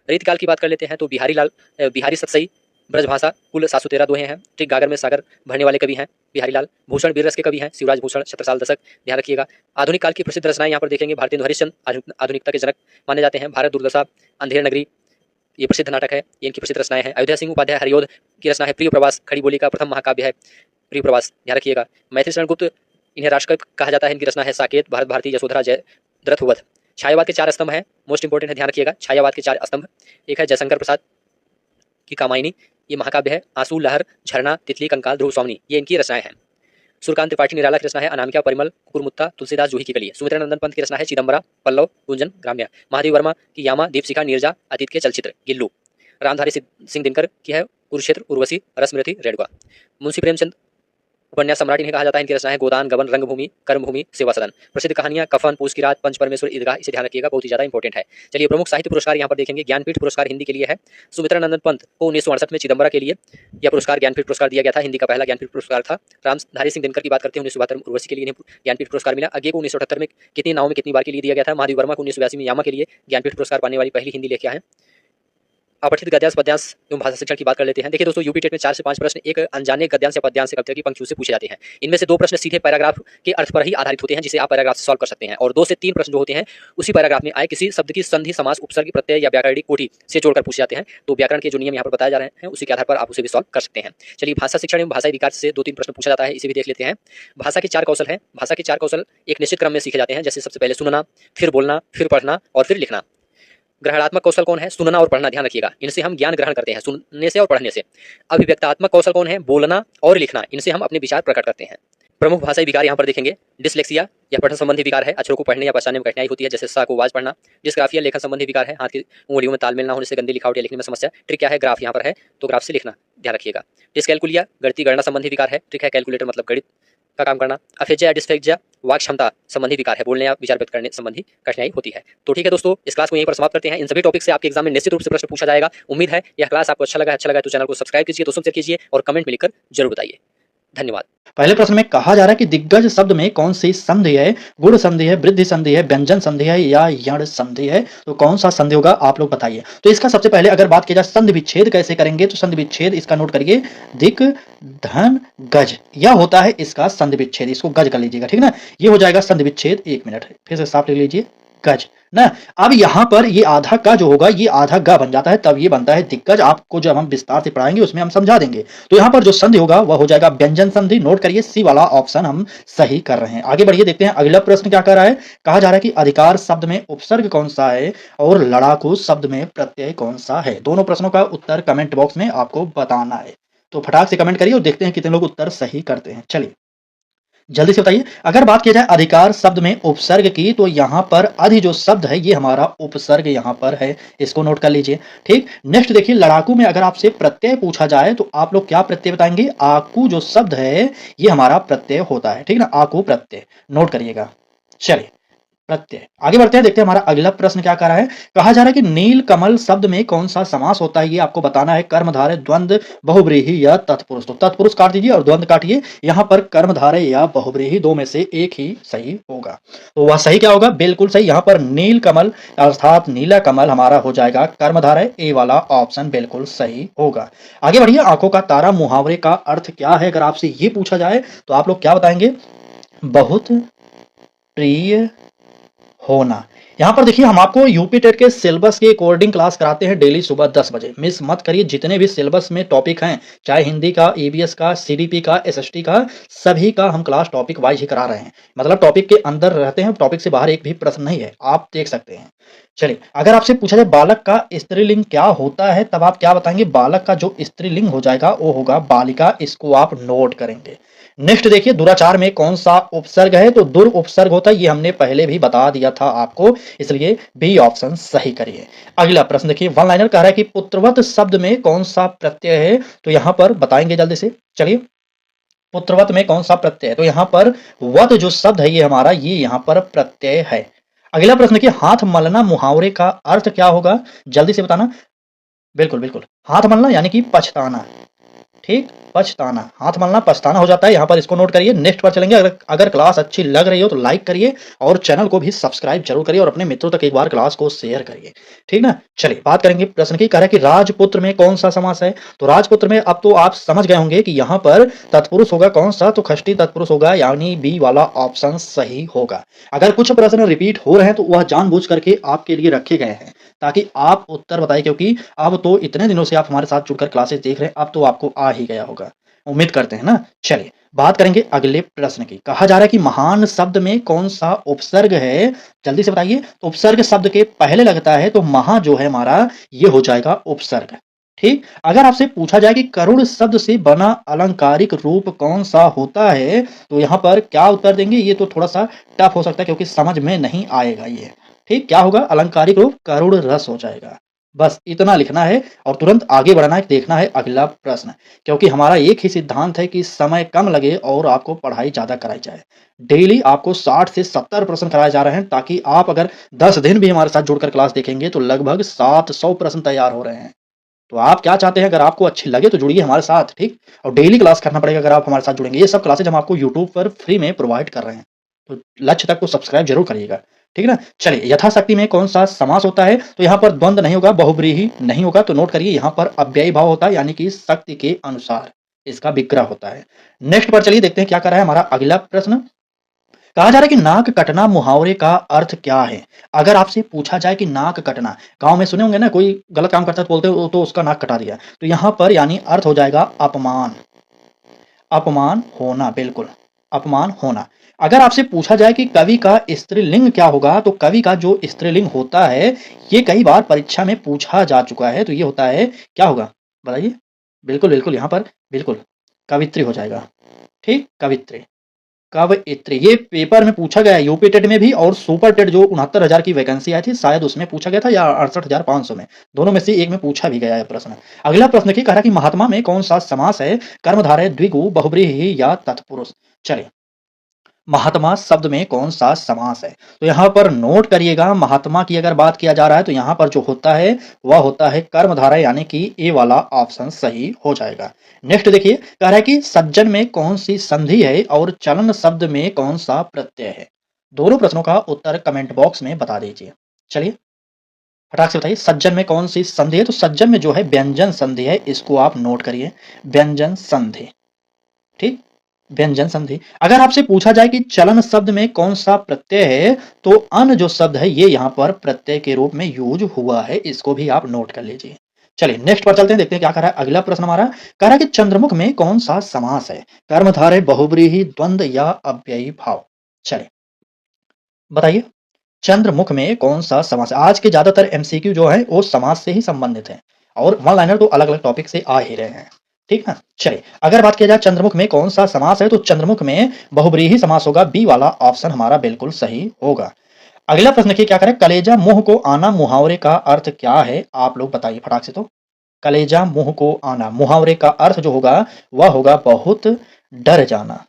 रीतिकाल की बात कर लेते हैं तो बिहारी सतसई ब्रज भाषा, कुल 713 दोहे हैं। ठीक गागर में सागर भरने वाले कवि हैं बिहारी लाल। भूषण वीर रस के कवि हैं, शिवराज भूषण, छत्रसाल दशक, ध्यान रखिएगा। आधुनिक काल की प्रसिद्ध रचनाएं यहाँ पर देखेंगे। भारतेंदु हरिश्चंद्र आधुनिकता के जनक माने जाते हैं। भारत दुर्दशा, अंधेर नगरी, ये प्रसिद्ध नाटक है, ये इनकी प्रसिद्ध रचनाएं हैं। अयोध्या सिंह उपाध्याय हरियोध की रचना है प्रिय प्रवास, खड़ी बोली का प्रथम महाकाव्य है प्रिय प्रवास, ध्यान रखिएगा। मैथिली शरण गुप्त, इन्हें राष्ट्रकवि कहा जाता है। इनकी रचना है साकेत, भारत भारती, यशोधरा, जयद्रथवध। छायावाद के 4 स्तंभ हैं, मोस्ट इंपोर्टेंट है, ध्यान रखिएगा। छायावाद के 4 स्तंभ, एक है जयशंकर प्रसाद की कामायनी, ये महाकाव्य है। आंसू, लहर, झरना, तितली, कंकाल, ध्रुव स्वामिनी, ये इनकी रचनाएं हैं। सूर्यकांत त्रिपाठी निराला की रचना है अनामिका, परिमल, कुकुरमुत्ता, तुलसीदास, जूही की कली। सुमित्रा नंदन पंत की रचना है चिदम्बरा, पल्लव, गुंजन, ग्राम्य। महादेव वर्मा की यामा, दीपशिखा, नीरजा, अतीत के चलचित्र, गिल्लू। रामधारी सिंह दिनकर की है कुरुक्षेत्र, उर्वशी, रसमृति, रेणुका। मुंशी प्रेमचंद उपन्यास सम्राट इन्हें कहा जाता है। इनकी रचना है गोदान, गबन, रंगभूमि, कर्मभूमि, सेवा सदन। प्रसिद्ध कहानियां कफन, पूस की रात, पंच परमेश्वर, ईदगाह, इसे ध्यान रखिएगा, बहुत ही ज्यादा इंपॉर्टेंट है। चलिए प्रमुख साहित्य पुरस्कार यहाँ पर देखेंगे। ज्ञानपीठ पुरस्कार हिंदी के लिए है। सुमित्रा नंदन पंत को 1968 में चिदम्बरा के लिए यह पुरस्कार ज्ञानपीठ पुरस्कार दिया गया था। हिंदी का पहला ज्ञानपीठ पुरस्कार था। रामधारी सिंह दिनकर की बात करते हैं 1972 में उर्वशी के लिए ज्ञानपीठ पुरस्कार मिला। आगे को 1978 में कितनी नाव में कितनी बार के लिए दिया गया था। महादेव वर्मा को 1982 में यामा के लिए ज्ञानपीठ पुरस्कार पाने वाली पहली हिंदी लेखिका है। अपठित गद्यांश पद्यांश एवं भाषा शिक्षण की बात कर लेते हैं। देखिए दोस्तों, यूपी टेट में 4 से 5 प्रश्न एक अनजाने गद्यांश या पद्यांश से कविता की पंक्तियों से पूछे जाते हैं। इनमें से 2 प्रश्न सीधे पैराग्राफ के अर्थ पर ही आधारित होते हैं, जिसे आप पैराग्राफ से सॉल्व कर सकते हैं, और 2 से 3 प्रश्न जो होते हैं उसी पैराग्राफ में आए किसी शब्द की संधि, समास, उपसर्ग, प्रत्यय या व्याकरणिक कोटि से जोड़कर पूछे जाते हैं। तो व्याकरण के जो नियम यहाँ पर बताए जा रहे हैं उसी के आधार पर आप उसे भी सॉल्व कर सकते हैं। चलिए, भाषा शिक्षण एवं भाषाई विकास से 2-3 प्रश्न पूछा जाता है, इसे भी देख लेते हैं। भाषा के 4 कौशल हैं। भाषा के 4 कौशल एक निश्चित क्रम में सीखे जाते हैं, जैसे सबसे पहले सुनना, फिर बोलना, फिर पढ़ना और फिर लिखना। ग्रहणात्मक कौशल कौन है? सुनना और पढ़ना, ध्यान रखिएगा, इनसे हम ज्ञान ग्रहण करते हैं, सुनने से और पढ़ने से। अभिव्यक्तात्मक कौशल कौन है? बोलना और लिखना, इनसे हम अपने विचार प्रकट करते हैं। प्रमुख भाषाई विकार यहाँ पर देखेंगे। डिसलेक्सिया या पठन संबंधी विकार है, अक्षरों को पढ़ने या पहचानने में कठिनाई होती है, जैसे सा को वाज पढ़ना। डिस्ग्राफिया लेखन संबंधी विकार है, हाथ की उंगलियों में तालमेल न होने से गंदी लिखावट या लिखने में समस्या। ट्रिक क्या है? ग्राफ यहाँ पर है तो ग्राफ से लिखना, ध्यान रखिएगा। डिस्कैलकुलिया गणितीय गणना संबंधी विकार है। ट्रिक है कैलकुलेटर मतलब गणित का काम करना। अफेजिया या डिस्फेजिया वाक क्षमता संबंधी विकार है, बोलने या विचार व्यक्त करने संबंधी कठिनाई होती है। तो ठीक है दोस्तों, इस क्लास को यहीं पर समाप्त करते हैं। इन सभी टॉपिक से आपके एग्जाम में निश्चित रूप से प्रश्न पूछा जाएगा। उम्मीद है यह क्लास आपको अच्छा लगा तो चैनल को सब्सक्राइब कीजिए, दोस्तों से शेयर कीजिए और कमेंट में लिखकर जरूर बताइए। धन्यवाद। पहले प्रश्न में कहा जा रहा है कि दिग्गज शब्द में कौन सी संधि है? गुण संधि है, वृद्धि संधि है, व्यंजन संधि है या यण संधि है? तो कौन सा संधि होगा आप लोग बताइए। तो इसका सबसे पहले अगर बात की जाए संधि विच्छेद कैसे करेंगे, तो संधि विच्छेद इसका नोट करिए, दिक धन गज, यह होता है इसका संधि विच्छेद। इसको गज कर लीजिएगा, ठीक ना। ये हो जाएगा संधि विच्छेद। 1 मिनट फिर से साफ लिख लीजिए, गज ना। अब यहां पर ये आधा का जो होगा ये आधा ग बन जाता है, तब ये बनता है दिग्गज। आपको जब हम विस्तार से पढ़ाएंगे उसमें हम समझा देंगे। तो यहां पर जो संधि होगा वह हो जाएगा व्यंजन संधि। नोट करिए, सी वाला ऑप्शन हम सही कर रहे हैं। आगे बढ़िए, देखते हैं अगला प्रश्न क्या कह रहा है। कहा जा रहा है कि अधिकार शब्द में उपसर्ग कौन सा है और लड़ाकू शब्द में प्रत्यय कौन सा है। दोनों प्रश्नों का उत्तर कमेंट बॉक्स में आपको बताना है, तो फटाक से कमेंट करिए और देखते हैं कितने लोग उत्तर सही करते हैं। चलिए जल्दी से बताइए। अगर बात की जाए अधिकार शब्द में उपसर्ग की, तो यहां पर अधि जो शब्द है ये हमारा उपसर्ग यहां पर है, इसको नोट कर लीजिए, ठीक। नेक्स्ट देखिए, लड़ाकू में अगर आपसे प्रत्यय पूछा जाए तो आप लोग क्या प्रत्यय बताएंगे? आकू जो शब्द है ये हमारा प्रत्यय होता है, ठीक ना, आकू प्रत्यय नोट करिएगा। चलिए प्रत्यय आगे बढ़ते हैं, देखते हैं हमारा अगला प्रश्न क्या कह रहा है। कहा जा रहा है कि नील कमल शब्द में कौन सा समास होता है, ये आपको बताना है। कर्मधारय, द्वंद्व, बहुब्रीहि या तत्पुरुष। तो तत्पुरुष काट दीजिए और द्वंद्व काटिए। यहां पर कर्मधारय या बहुब्रीहि दो में से एक ही सही होगा। तो वह सही क्या होगा? बिल्कुल सही। यहां पर नील कमल अर्थात नीला कमल हमारा हो जाएगा कर्मधारय। ए वाला ऑप्शन बिल्कुल सही होगा। आगे बढ़िए, आंखों का तारा मुहावरे का अर्थ क्या है अगर आपसे ये पूछा जाए तो आप लोग क्या बताएंगे? बहुत प्रिय होना। यहां पर देखिए, हम आपको यूपी टेट के सिलेबस के अकॉर्डिंग क्लास कराते हैं डेली सुबह 10 बजे। मिस मत करिए, जितने भी सिलेबस में टॉपिक हैं, चाहे हिंदी का, ईवीएस का, सीडीपी का, एसएसटी का, सभी का हम क्लास टॉपिक वाइज ही करा रहे हैं। मतलब टॉपिक के अंदर रहते हैं, टॉपिक से बाहर एक भी प्रश्न नहीं है, आप देख सकते हैं। चलिए, अगर आपसे पूछा जाए बालक का स्त्रीलिंग क्या होता है, तब आप क्या बताएंगे? बालक का जो स्त्रीलिंग हो जाएगा वो होगा बालिका। इसको आप नोट करेंगे। नेक्स्ट देखिए, दुराचार में कौन सा उपसर्ग है? तो दुर उपसर्ग होता है, ये हमने पहले भी बता दिया था आपको, इसलिए बी ऑप्शन सही करिए। अगला प्रश्न देखिए, वन लाइनर कह रहा है कि पुत्रवत शब्द में कौन सा प्रत्यय है? तो यहां पर बताएंगे जल्दी से। चलिए, पुत्रवत में कौन सा प्रत्यय है? तो यहां पर वत जो शब्द है ये हमारा ये यहां पर प्रत्यय है। अगला प्रश्न देखिए, हाथ मलना मुहावरे का अर्थ क्या होगा? जल्दी से बताना। बिल्कुल बिल्कुल, हाथ मलना यानी कि पछताना, ठीक, पछताना, हाथ मलना पछताना हो जाता है। यहां पर इसको नोट करिए। नेक्स्ट पर चलेंगे। अगर क्लास अच्छी लग रही हो तो लाइक करिए और चैनल को भी सब्सक्राइब जरूर करिए और अपने मित्रों तक एक बार क्लास को शेयर करिए, ठीक ना। चलिए बात करेंगे प्रश्न की। कह रहा है कि राजपुत्र में कौन सा समास है? तो राजपुत्र में अब तो आप समझ गए होंगे कि यहां पर तत्पुरुष होगा कौन सा? तो षष्ठी तत्पुरुष होगा, यानी बी वाला ऑप्शन सही होगा। अगर कुछ प्रश्न रिपीट हो रहे हैं तो वह जानबूझ करके आपके लिए रखे गए हैं ताकि आप उत्तर बताएं, क्योंकि अब तो इतने दिनों से आप हमारे साथ जुड़कर क्लासेस देख रहे हैं, अब तो आपको आ ही गया होगा, उम्मीद करते हैं ना। चलिए बात करेंगे अगले प्रश्न की। कहा जा रहा है कि महान शब्द में कौन सा उपसर्ग है? जल्दी से बताइए। तो उपसर्ग शब्द के पहले लगता है, तो महा जो है हमारा ये हो जाएगा उपसर्ग, ठीक। अगर आपसे पूछा जाए कि करुण शब्द से बना अलंकारिक रूप कौन सा होता है, तो यहां पर क्या उत्तर देंगे? ये तो थोड़ा सा टफ हो सकता है क्योंकि समझ में नहीं आएगा ये, ठीक। क्या होगा? अलंकारिक रूप करुण रस हो जाएगा। बस इतना लिखना है और तुरंत आगे बढ़ना है। देखना है अगला प्रश्न, क्योंकि हमारा एक ही सिद्धांत है कि समय कम लगे और आपको पढ़ाई ज्यादा कराई जाए। डेली आपको 60 से 70 प्रश्न कराए जा रहे हैं, ताकि आप अगर 10 दिन भी हमारे साथ जुड़कर क्लास देखेंगे तो लगभग 700 प्रश्न तैयार हो रहे हैं। तो आप क्या चाहते हैं? अगर आपको अच्छी लगे तो जुड़िए हमारे साथ, ठीक। और डेली क्लास करना पड़ेगा अगर आप हमारे साथ जुड़ेंगे। ये सब क्लासेज हम आपको यूट्यूब पर फ्री में प्रोवाइड कर रहे हैं, तो लक्ष्य तक को सब्सक्राइब जरूर करिएगा। ठीक है ना। चलिए यथाशक्ति में कौन सा समास होता है, तो यहाँ पर द्वंद्व नहीं होगा, बहुब्रीहि नहीं होगा, तो नोट करिए यहाँ पर अव्ययी भाव होता है, यानी कि शक्ति के अनुसार इसका विग्रह होता है। नेक्स्ट पर चलिए देखते हैं क्या कर रहा है हमारा अगला प्रश्न। कहा जा रहा है कि नाक कटना मुहावरे का अर्थ क्या है। अगर आपसे पूछा जाए कि नाक कटना, गांव में सुने होंगे ना, कोई गलत काम करता है तो बोलते हैं तो उसका नाक कटा दिया, तो यहाँ पर यानी अर्थ हो जाएगा अपमान, अपमान होना, बिल्कुल अपमान होना। अगर आपसे पूछा जाए कि कवि का स्त्रीलिंग क्या होगा, तो कवि का जो स्त्रीलिंग होता है ये कई बार परीक्षा में पूछा जा चुका है, तो ये होता है क्या होगा बताइए। बिल्कुल बिल्कुल यहाँ पर बिल्कुल कवित्री हो जाएगा, ठीक, कवित्री, कवयित्री। ये पेपर में पूछा गया है, यूपी टेट में भी और सुपर टेट जो 69,000 की वैकेंसी आई थी शायद उसमें पूछा गया था, या 68,500 में, दोनों में से एक में पूछा भी गया है प्रश्न। अगला प्रश्न की कह रहा कि महात्मा में कौन सा समास है, कर्मधारय, द्विगु, बहुब्रीहि या तत्पुरुष। चलिए महात्मा शब्द में कौन सा समास है, तो यहाँ पर नोट करिएगा, महात्मा की अगर बात किया जा रहा है तो यहाँ पर जो होता है वह होता है कर्मधारय, यानी कि ए वाला ऑप्शन सही हो जाएगा। नेक्स्ट देखिए कह रहा है कि सज्जन में कौन सी संधि है और चलन शब्द में कौन सा प्रत्यय है। दोनों प्रश्नों का उत्तर कमेंट बॉक्स में बता दीजिए। चलिए फटाक से बताइए सज्जन में कौन सी संधि है, तो सज्जन में जो है व्यंजन संधि है, इसको आप नोट करिए, व्यंजन संधि, ठीक, व्यंजन संधि। अगर आपसे पूछा जाए कि चलन शब्द में कौन सा प्रत्यय है, तो अन जो शब्द है ये यहाँ पर प्रत्यय के रूप में यूज हुआ है, इसको भी आप नोट कर लीजिए। चलिए नेक्स्ट पर चलते हैं, देखते हैं क्या कर रहा है अगला प्रश्न हमारा। कह रहा है कि चंद्रमुख में कौन सा समास है, कर्मधारय, बहुब्रीहि, द्वंद्व या अव्ययी भाव। चलिए बताइए चंद्रमुख में कौन सा समास है। आज के ज्यादातर एमसीक्यू जो है वो समास से ही संबंधित है, और वन लाइनर तो अलग अलग टॉपिक से आ ही रहे हैं, ठीक है। चलिए अगर बात किया जाए चंद्रमुख में कौन सा समास है, तो चंद्रमुख में बहुब्रीहि समास होगा, बी वाला ऑप्शन हमारा बिल्कुल सही होगा। अगला प्रश्न की क्या करें, कलेजा मुंह को आना मुहावरे का अर्थ क्या है, आप लोग बताइए फटाक से। तो कलेजा मुंह को आना, मुहावरे का अर्थ जो होगा वह होगा बहुत डर जाना,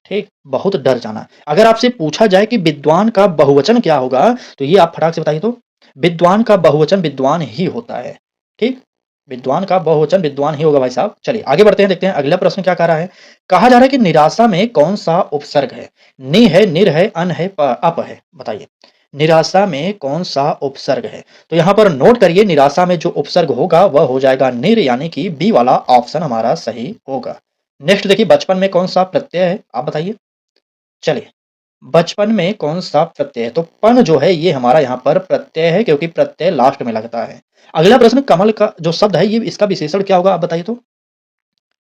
ठीक, बहुत डर जाना। अगर आपसे पूछा जाए कि विद्वान का बहुवचन क्या होगा, तो ये आप फटाक से बताइए। तो विद्वान का बहुवचन विद्वान ही होता है, ठीक, विद्वान का बहुवचन विद्वान ही होगा भाई साहब। चलिए आगे बढ़ते हैं, देखते हैं अगला प्रश्न क्या कह रहा है। कहा जा रहा है कि निराशा में कौन सा उपसर्ग है, नि है, निर है, अन है, अप है, बताइए निराशा में कौन सा उपसर्ग है। तो यहां पर नोट करिए निराशा में जो उपसर्ग होगा वह हो जाएगा निर, यानी कि बी वाला ऑप्शन हमारा सही होगा। नेक्स्ट देखिए बचपन में कौन सा प्रत्यय है, आप बताइए। चलिए बचपन में कौन सा प्रत्यय है, तो पन जो है ये हमारा यहाँ पर प्रत्यय है, क्योंकि प्रत्यय लास्ट में लगता है। अगला प्रश्न कमल का जो शब्द है ये इसका विशेषण क्या होगा, आप बताइए। तो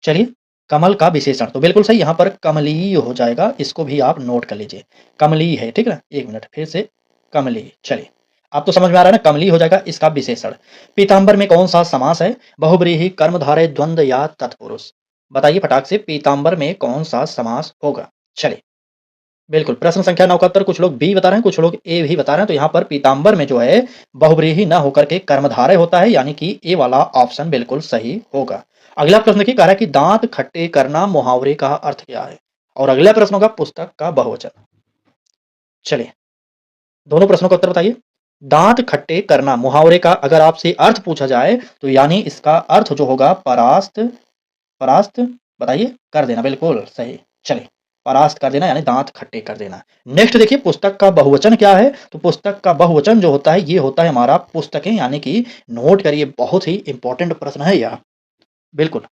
चलिए कमल का विशेषण तो बिल्कुल सही, यहाँ पर कमली हो जाएगा, इसको भी आप नोट कर लीजिए, कमली है, ठीक है ना। एक मिनट फिर से कमली। चलिए आप तो समझ में आ रहा है ना, कमली हो जाएगा इसका विशेषण। पीताम्बर में कौन सा समास है, बहुब्रीहि, कर्मधारय, द्वंद्व या तत्पुरुष। बताइए फटाक से पीताम्बर में कौन सा समास होगा। चलिए बिल्कुल प्रश्न संख्या 69, कुछ लोग बी बता रहे हैं, कुछ लोग ए भी बता रहे हैं। तो यहाँ पर पीताम्बर में जो है बहुब्रीहि न होकर के कर्मधारय होता है, यानी कि ए वाला ऑप्शन बिल्कुल सही होगा। अगला प्रश्न की कह रहा है कि दांत खट्टे करना मुहावरे का अर्थ क्या है, और अगला प्रश्न होगा पुस्तक का बहुवचन। चलिए दोनों प्रश्नों का उत्तर बताइए। दांत खट्टे करना मुहावरे का अगर आपसे अर्थ पूछा जाए, तो यानी इसका अर्थ जो होगा परास्त, परास्त बताइए कर देना, बिल्कुल सही। चलिए परास्त कर देना यानी दांत खट्टे कर देना। नेक्स्ट देखिए पुस्तक का बहुवचन क्या है, तो पुस्तक का बहुवचन जो होता है ये होता है हमारा पुस्तकें, यानी कि नोट करिए, बहुत ही इंपॉर्टेंट प्रश्न है यह, बिल्कुल।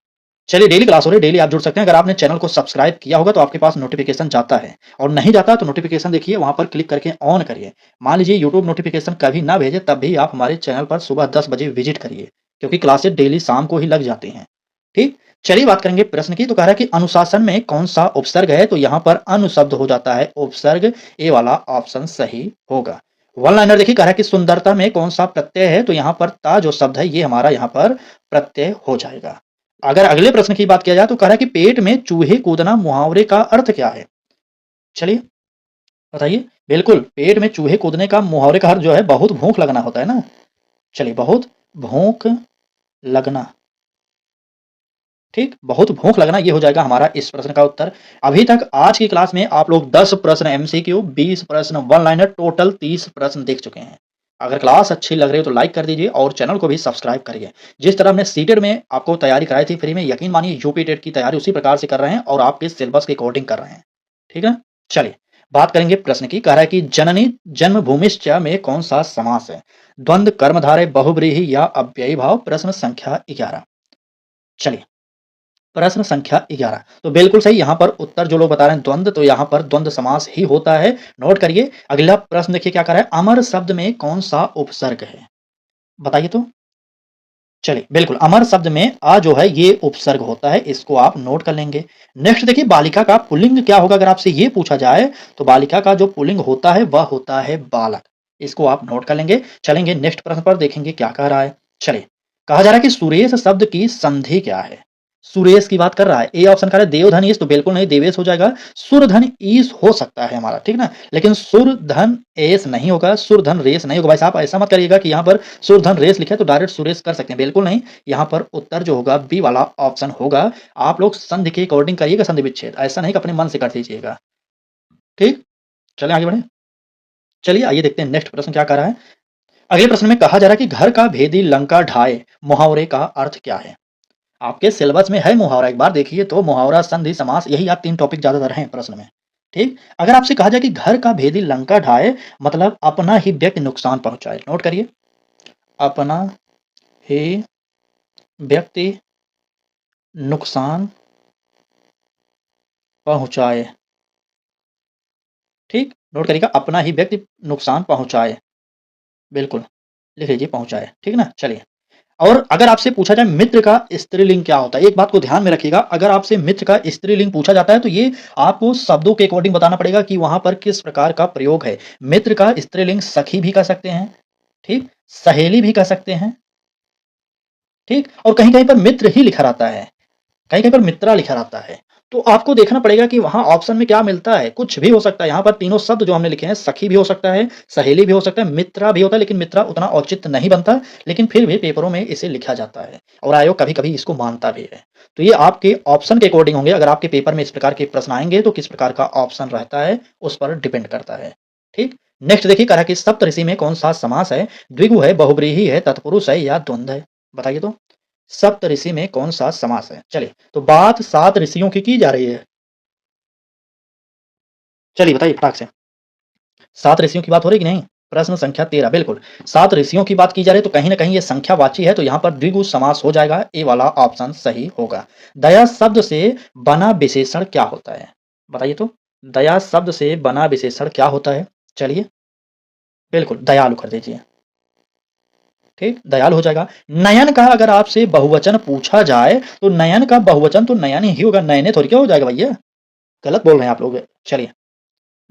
चलिए डेली क्लास हो रही है, डेली आप जुड़ सकते हैं। अगर आपने चैनल को सब्सक्राइब किया होगा तो आपके पास नोटिफिकेशन जाता है, और नहीं जाता तो नोटिफिकेशन देखिए वहां पर क्लिक करके ऑन करिए। मान लीजिए यूट्यूब नोटिफिकेशन कभी ना भेजे, तब भी आप हमारे चैनल पर सुबह 10 बजे विजिट करिए, क्योंकि क्लासेस डेली शाम को ही लग जाती हैं, ठीक। चलिए बात करेंगे प्रश्न की। तो कह रहा है कि अनुशासन में कौन सा उपसर्ग है, तो यहाँ पर अनुशब्द हो जाता है उपसर्ग, ए वाला ऑप्शन सही होगा। वन लाइनर देखिए कह रहा है कि सुंदरता में कौन सा प्रत्यय है, तो यहाँ पर ता जो शब्द है ये हमारा यहाँ पर प्रत्यय हो जाएगा। अगर अगले प्रश्न की बात किया जाए तो कह रहा है कि पेट में चूहे कूदना मुहावरे का अर्थ क्या है। चलिए बताइए। बिल्कुल पेट में चूहे कूदने का मुहावरे का अर्थ जो है बहुत भूख लगना होता है ना। चलिए बहुत भूख लगना, ठीक, बहुत भूख लगना, ये हो जाएगा हमारा इस प्रश्न का उत्तर। अभी तक आज की क्लास में आप लोग 10 प्रश्न एमसीक्यू, 20 प्रश्न वन लाइनर, टोटल 30 प्रश्न देख चुके हैं। अगर क्लास अच्छी लग रही है तो लाइक कर दीजिए और चैनल को भी सब्सक्राइब करिए। जिस तरह हमने सीटेड में आपको तैयारी कराई थी फ्री में, यकीन मानिए यूपी टेट की तैयारी उसी प्रकार से कर रहे हैं और आपके सिलेबस के अकॉर्डिंग कर रहे हैं, ठीक है। चलिए बात करेंगे प्रश्न की, कह रहा है कि जननी जन्मभूमिश्च में कौन सा समास है? द्वंद्व, कर्मधारय, बहुव्रीहि या अव्ययी भाव? प्रश्न संख्या 11। चलिए, प्रश्न संख्या 11 तो बिल्कुल सही। यहाँ पर उत्तर जो लोग बता रहे हैं द्वंद्व, तो यहाँ पर द्वंद्व समास ही होता है। नोट करिए। अगला प्रश्न देखिए क्या कर रहा है, अमर शब्द में कौन सा उपसर्ग है? बताइए तो। चलिए, बिल्कुल अमर शब्द में आ जो है ये उपसर्ग होता है, इसको आप नोट कर लेंगे। नेक्स्ट देखिए, बालिका का पुल्लिंग क्या होगा? अगर आपसे ये पूछा जाए तो बालिका का जो पुल्लिंग होता है वह होता है बालक। इसको आप नोट कर लेंगे। चलेंगे नेक्स्ट प्रश्न पर, देखेंगे क्या कह रहा है। चलिए, कहा जा रहा है कि सुरेश शब्द की संधि क्या है? सुरेश की बात कर रहा है। ए ऑप्शन कह रहा है देवधन ईश, तो बिल्कुल नहीं, देवेश हो जाएगा। सुरधन ईश हो सकता है हमारा, ठीक ना, लेकिन सुरधन एस नहीं होगा, सुरधन रेस नहीं होगा। भाई साहब ऐसा मत करिएगा कि यहाँ पर सुरधन रेस लिखा है तो डायरेक्ट सुरेश कर सकते हैं, बिल्कुल नहीं। यहाँ पर उत्तर जो होगा बी वाला ऑप्शन होगा। आप लोग संधि के अकॉर्डिंग करिएगा संधि विच्छेद, ऐसा नहीं कि अपने मन से कर दीजिएगा। ठीक, चले आगे बढ़े। चलिए आइए देखते हैं नेक्स्ट प्रश्न क्या कर रहा है। अगले प्रश्न में कहा जा रहा है कि घर का भेदी लंका ढाए, मुहावरे का अर्थ क्या है? आपके सिलेबस में है मुहावरा, एक बार देखिए तो मुहावरा, संधि, समास, यही आप 3 टॉपिक ज्यादातर हैं प्रश्न में। ठीक, अगर आपसे कहा जाए कि घर का भेदी लंका ढाए, मतलब अपना ही व्यक्ति नुकसान पहुंचाए। नोट करिए, अपना ही व्यक्ति नुकसान पहुंचाए। ठीक, नोट करिएगा, अपना ही व्यक्ति नुकसान पहुंचाए, बिल्कुल लिख लीजिए पहुंचाए, ठीक ना। चलिए, और अगर आपसे पूछा जाए मित्र का स्त्रीलिंग क्या होता है, एक बात को ध्यान में रखिएगा, अगर आपसे मित्र का स्त्रीलिंग पूछा जाता है तो ये आपको शब्दों के अकॉर्डिंग बताना पड़ेगा कि वहां पर किस प्रकार का प्रयोग है। मित्र का स्त्रीलिंग सखी भी कह सकते हैं, ठीक, सहेली भी कह सकते हैं, ठीक, और कहीं कहीं पर मित्र ही लिखा रहता है, कहीं कहीं पर मित्रा लिखा रहता है। तो आपको देखना पड़ेगा कि वहां ऑप्शन में क्या मिलता है, कुछ भी हो सकता है। यहाँ पर तीनों शब्द जो हमने लिखे हैं, सखी भी हो सकता है, सहेली भी हो सकता है, मित्रा भी होता है, लेकिन मित्रा उतना औचित्य नहीं बनता, लेकिन फिर भी पेपरों में इसे लिखा जाता है और आयोग कभी कभी इसको मानता भी है। तो ये आपके ऑप्शन के अकॉर्डिंग होंगे। अगर आपके पेपर में इस प्रकार के प्रश्न आएंगे तो किस प्रकार का ऑप्शन रहता है उस पर डिपेंड करता है। ठीक, नेक्स्ट देखिए, कह रहा है कि सप्तऋषि में कौन सा समास है? द्विगु है, बहुब्रीहि है, तत्पुरुष है या द्वंद्व है? बताइए तो। सप्त ऋषि में कौन सा समास है? चलिए, तो बात 7 ऋषियों की जा रही है। चलिए बताइए फटाक से, 7 ऋषियों की बात हो रही कि नहीं? प्रश्न संख्या 13, बिल्कुल 7 ऋषियों की बात की जा रही है, तो कहीं ना कहीं ये संख्यावाची है, तो यहाँ पर द्विगु समास हो जाएगा। ए वाला ऑप्शन सही होगा। दया शब्द से बना विशेषण क्या होता है? बताइए तो। दया शब्द से बना विशेषण क्या होता है? चलिए, बिल्कुल दयालु कर दीजिए। ठीक, दयालु हो जाएगा। नयन का अगर आपसे बहुवचन पूछा जाए तो नयन का बहुवचन तो नयन ही होगा, नयने थोड़ी क्या हो जाएगा भैया, गलत बोल रहे हैं आप लोग। चलिए,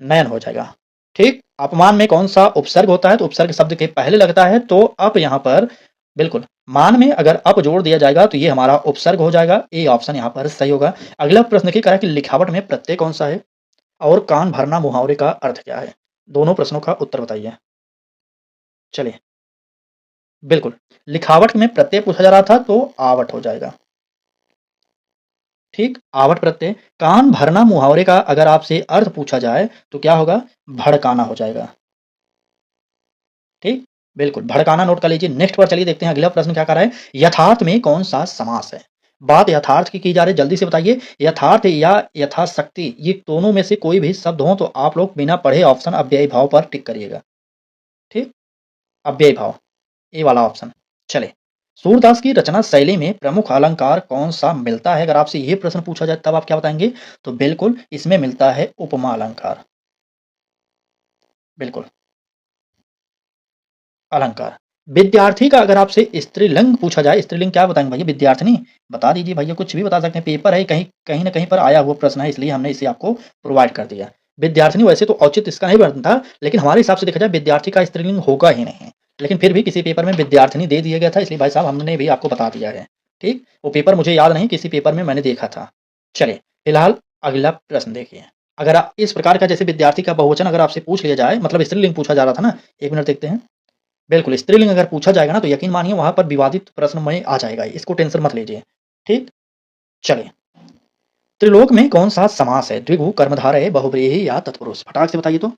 नयन हो जाएगा। ठीक, अपमान में कौन सा उपसर्ग होता है? तो उपसर्ग शब्द के पहले लगता है, तो अप यहाँ पर बिल्कुल, मान में अगर अप जोड़ दिया जाएगा तो ये हमारा उपसर्ग हो जाएगा। ए ऑप्शन यहाँ पर सही होगा। अगला प्रश्न की करा कि लिखावट में प्रत्यय कौन सा है और कान भरना मुहावरे का अर्थ क्या है? दोनों प्रश्नों का उत्तर बताइए। चलिए, बिल्कुल, लिखावट में प्रत्यय पूछा जा रहा था तो आवट हो जाएगा। ठीक, आवट प्रत्यय। कान भरना मुहावरे का अगर आपसे अर्थ पूछा जाए तो क्या होगा? भड़काना हो जाएगा। ठीक, बिल्कुल भड़काना नोट कर लीजिए। नेक्स्ट पर चलिए देखते हैं अगला प्रश्न क्या कर रहा है। यथार्थ में कौन सा समास है? बात यथार्थ की जा रही है, जल्दी से बताइए। यथार्थ या यथाशक्ति, ये दोनों में से कोई भी शब्द हो तो आप लोग बिना पढ़े ऑप्शन अव्ययी भाव पर टिक करिएगा। ठीक, अव्ययी भाव, ए वाला ऑप्शन। चले, सूरदास की रचना शैली में प्रमुख अलंकार कौन सा मिलता है? अगर आपसे ये प्रश्न पूछा जाए तब आप क्या बताएंगे? तो बिल्कुल इसमें मिलता है उपमा अलंकार, बिल्कुल अलंकार। विद्यार्थी का अगर आपसे स्त्रीलिंग पूछा जाए, स्त्रीलिंग क्या बताएंगे भैया? विद्यार्थिनी बता दीजिए भैया, कुछ भी बता सकते हैं, पेपर है, कहीं कहीं ना कहीं पर आया हुआ प्रश्न है, इसलिए हमने इसे आपको प्रोवाइड कर दिया। विद्यार्थिनी वैसे तो औचित्य इसका नहीं बनता, लेकिन हमारे हिसाब से देखा जाए विद्यार्थी का स्त्रीलिंग होगा ही नहीं, लेकिन फिर भी किसी पेपर में विद्यार्थिनी दे दिया गया था, इसलिए भाई साहब हमने भी आपको बता दिया है। ठीक, वो पेपर मुझे याद नहीं, किसी पेपर में मैंने देखा था। चलिए, फिलहाल अगला प्रश्न देखिए। अगर आप इस प्रकार का जैसे विद्यार्थी का बहुवचन अगर आपसे पूछ लिया जाए, मतलब स्त्रीलिंग पूछा जा रहा था ना, 1 मिनट देखते हैं। बिल्कुल, स्त्रीलिंग अगर पूछा जाएगा ना तो यकीन मानिए वहाँ पर विवादित प्रश्न में आ जाएगा, इसको टेंशन मत लीजिए। ठीक? चलिए, त्रिलोक में कौन-सा समास है? द्विगु, कर्मधारय, बहुव्रीहि या तत्पुरुष? फटाक से बताइए तो।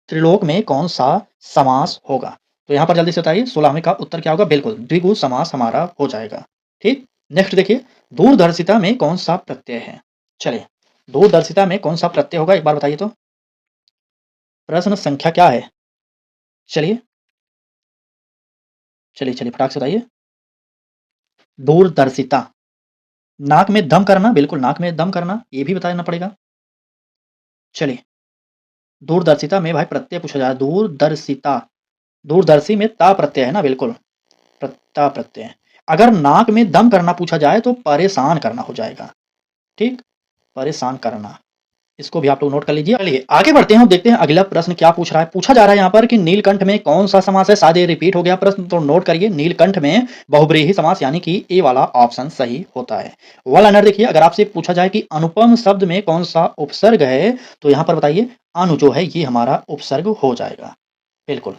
त्रिलोक में कौन-सा समास होगा? तो यहाँ पर जल्दी से बताइए, 16वें का उत्तर क्या होगा? बिल्कुल, द्विगु समास हमारा हो जाएगा। ठीक? नेक्स्ट देखिए, दूरदर्शिता में कौन-सा प्रत्यय है? चलिए, दूरदर्शिता में कौन-सा प्रत्यय होगा एक बार बताइए तो? प्रश्न संख्या क्या है? चलिए, चलिए फटाक से बताइए। दूरदर्शिता। नाक में दम करना, बिल्कुल नाक में दम करना, ये भी बताना पड़ेगा। चलिए, दूरदर्शिता में भाई प्रत्यय पूछा जा रहा है, दूरदर्शिता, दूरदर्शी में ता प्रत्यय है ना, बिल्कुल, ता प्रत्यय। अगर नाक में दम करना पूछा जाए तो परेशान करना हो जाएगा, ठीक? परेशान करना। इसको भी आप लोग नोट कर लीजिए। चलिए आगे बढ़ते हैं और देखते हैं अगला प्रश्न क्या पूछ रहा है। पूछा जा रहा है यहाँ पर कि नीलकंठ में कौन सा समास है। शायद ये रिपीट हो गया प्रश्न, तो नोट करिए। नीलकंठ में बहुब्रीहि समास, यानी कि ए वाला ऑप्शन सही होता है। वन लाइनर देखिए, अगर आपसे पूछा जाए कि अनुपम शब्द में कौन सा उपसर्ग है, तो यहाँ पर बताइए अनु जो है ये हमारा उपसर्ग हो जाएगा, बिल्कुल,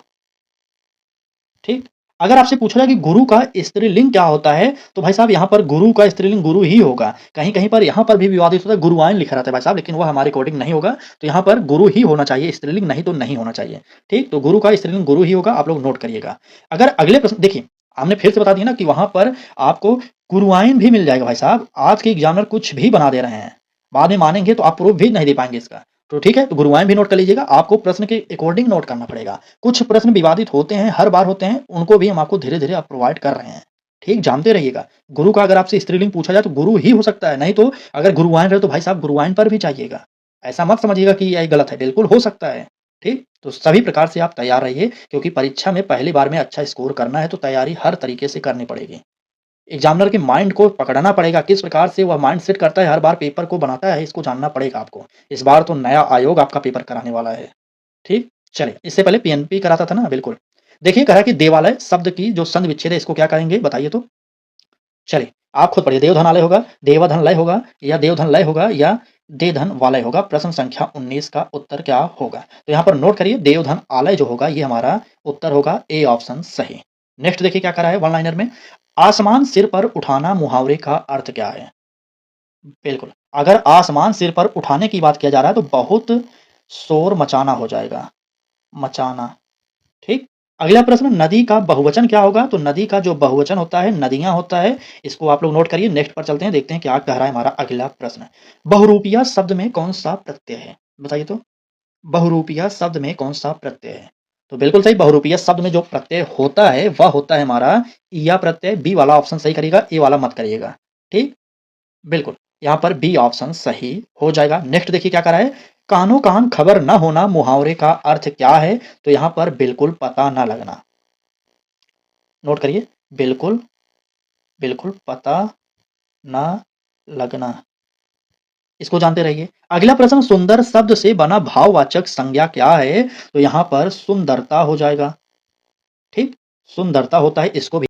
ठीक। अगर आपसे पूछा जाए कि गुरु का स्त्रीलिंग क्या होता है, तो भाई साहब यहाँ पर गुरु का स्त्रीलिंग गुरु ही होगा। कहीं-कहीं पर यहाँ पर भी विवादित होता है, गुरुआइन लिखा रहता है भाई साहब, लेकिन वो हमारे अकॉर्डिंग नहीं होगा। तो यहाँ पर गुरु ही होना चाहिए, स्त्रीलिंग नहीं तो नहीं होना चाहिए, ठीक। तो गुरु का स्त्रीलिंग गुरु ही होगा, आप लोग नोट करिएगा। अगर अगले प्रश्न देखिए, हमने फिर से बता दिया ना कि वहाँ पर आपको गुरुआइन भी मिल जाएगा भाई साहब। आज के एग्जामिनर कुछ भी बना दे रहे हैं, बाद में मानेंगे तो आप प्रूफ भी नहीं दे पाएंगे इसका। तो ठीक है, तो गुरुआइन भी नोट कर लीजिएगा, आपको प्रश्न के अकॉर्डिंग नोट करना पड़ेगा। कुछ प्रश्न विवादित होते हैं, हर बार होते हैं, उनको भी हम आपको धीरे-धीरे अब प्रोवाइड कर रहे हैं। ठीक, जानते रहिएगा। गुरु का अगर आपसे स्त्रीलिंग पूछा जाए तो गुरु ही हो सकता है, नहीं तो अगर गुरुआइन रहे तो भाई साहब गुरुआइन पर भी चाहिएगा। ऐसा मत समझिएगा कि ये गलत है, बिल्कुल हो सकता है। ठीक? तो सभी प्रकार से आप तैयार रहिए, क्योंकि परीक्षा में पहली बार में अच्छा स्कोर करना है तो तैयारी हर तरीके से करनी पड़ेगी। एग्जामिनर के माइंड को पकड़ना पड़ेगा, किस प्रकार से वह माइंड सेट करता है, हर बार पेपर को बनाता है, इसको जानना पड़ेगा आपको। इस बार तो नया आयोग आपका पेपर कराने वाला है, ठीक? चलिए, इससे पहले पीएनपी कराता था ना, बिल्कुल। देखिए, कहा कि देवालय शब्द की जो संधि विच्छेद है, इसको क्या कहेंगे बताइए तो? चलिए, आप खुद पढ़िए। देवधन आलय होगा, देवधन लय होगा, या देवधन लय होगा, या देधन वालय होगा। प्रश्न संख्या 19 का उत्तर क्या होगा? तो यहाँ पर नोट करिए, देवधन आलय जो होगा ये हमारा उत्तर होगा, ए ऑप्शन सही। नेक्स्ट देखिए क्या करा है वन लाइनर में, आसमान सिर पर उठाना मुहावरे का अर्थ क्या है? बिल्कुल, अगर आसमान सिर पर उठाने की बात किया जा रहा है तो बहुत शोर मचाना हो जाएगा, मचाना, ठीक। अगला प्रश्न, नदी का बहुवचन क्या होगा? तो नदी का जो बहुवचन होता है नदियां होता है, इसको आप लोग नोट करिए। नेक्स्ट पर चलते हैं, देखते हैं क्या कह रहा है हमारा अगला प्रश्न। बहुरूपिया शब्द में कौन सा प्रत्यय है, बताइए तो? बहुरूपिया शब्द में कौन सा प्रत्यय है? तो बिल्कुल सही, बहुरूपिया शब्द में जो प्रत्यय होता है वह होता है हमारा ईया प्रत्यय। बी वाला ऑप्शन सही करिएगा, ए वाला मत करिएगा, ठीक। बिल्कुल, यहाँ पर बी ऑप्शन सही हो जाएगा। नेक्स्ट देखिए क्या कर रहा है, कानो कान खबर न होना मुहावरे का अर्थ क्या है? तो यहाँ पर बिल्कुल पता न लगना, नोट करिए, बिल्कुल बिल्कुल पता न लगना, इसको जानते रहिए। अगला प्रश्न, सुंदर शब्द से बना भाववाचक संज्ञा क्या है? तो यहाँ पर सुंदरता हो जाएगा, ठीक। सुंदरता होता है, इसको भी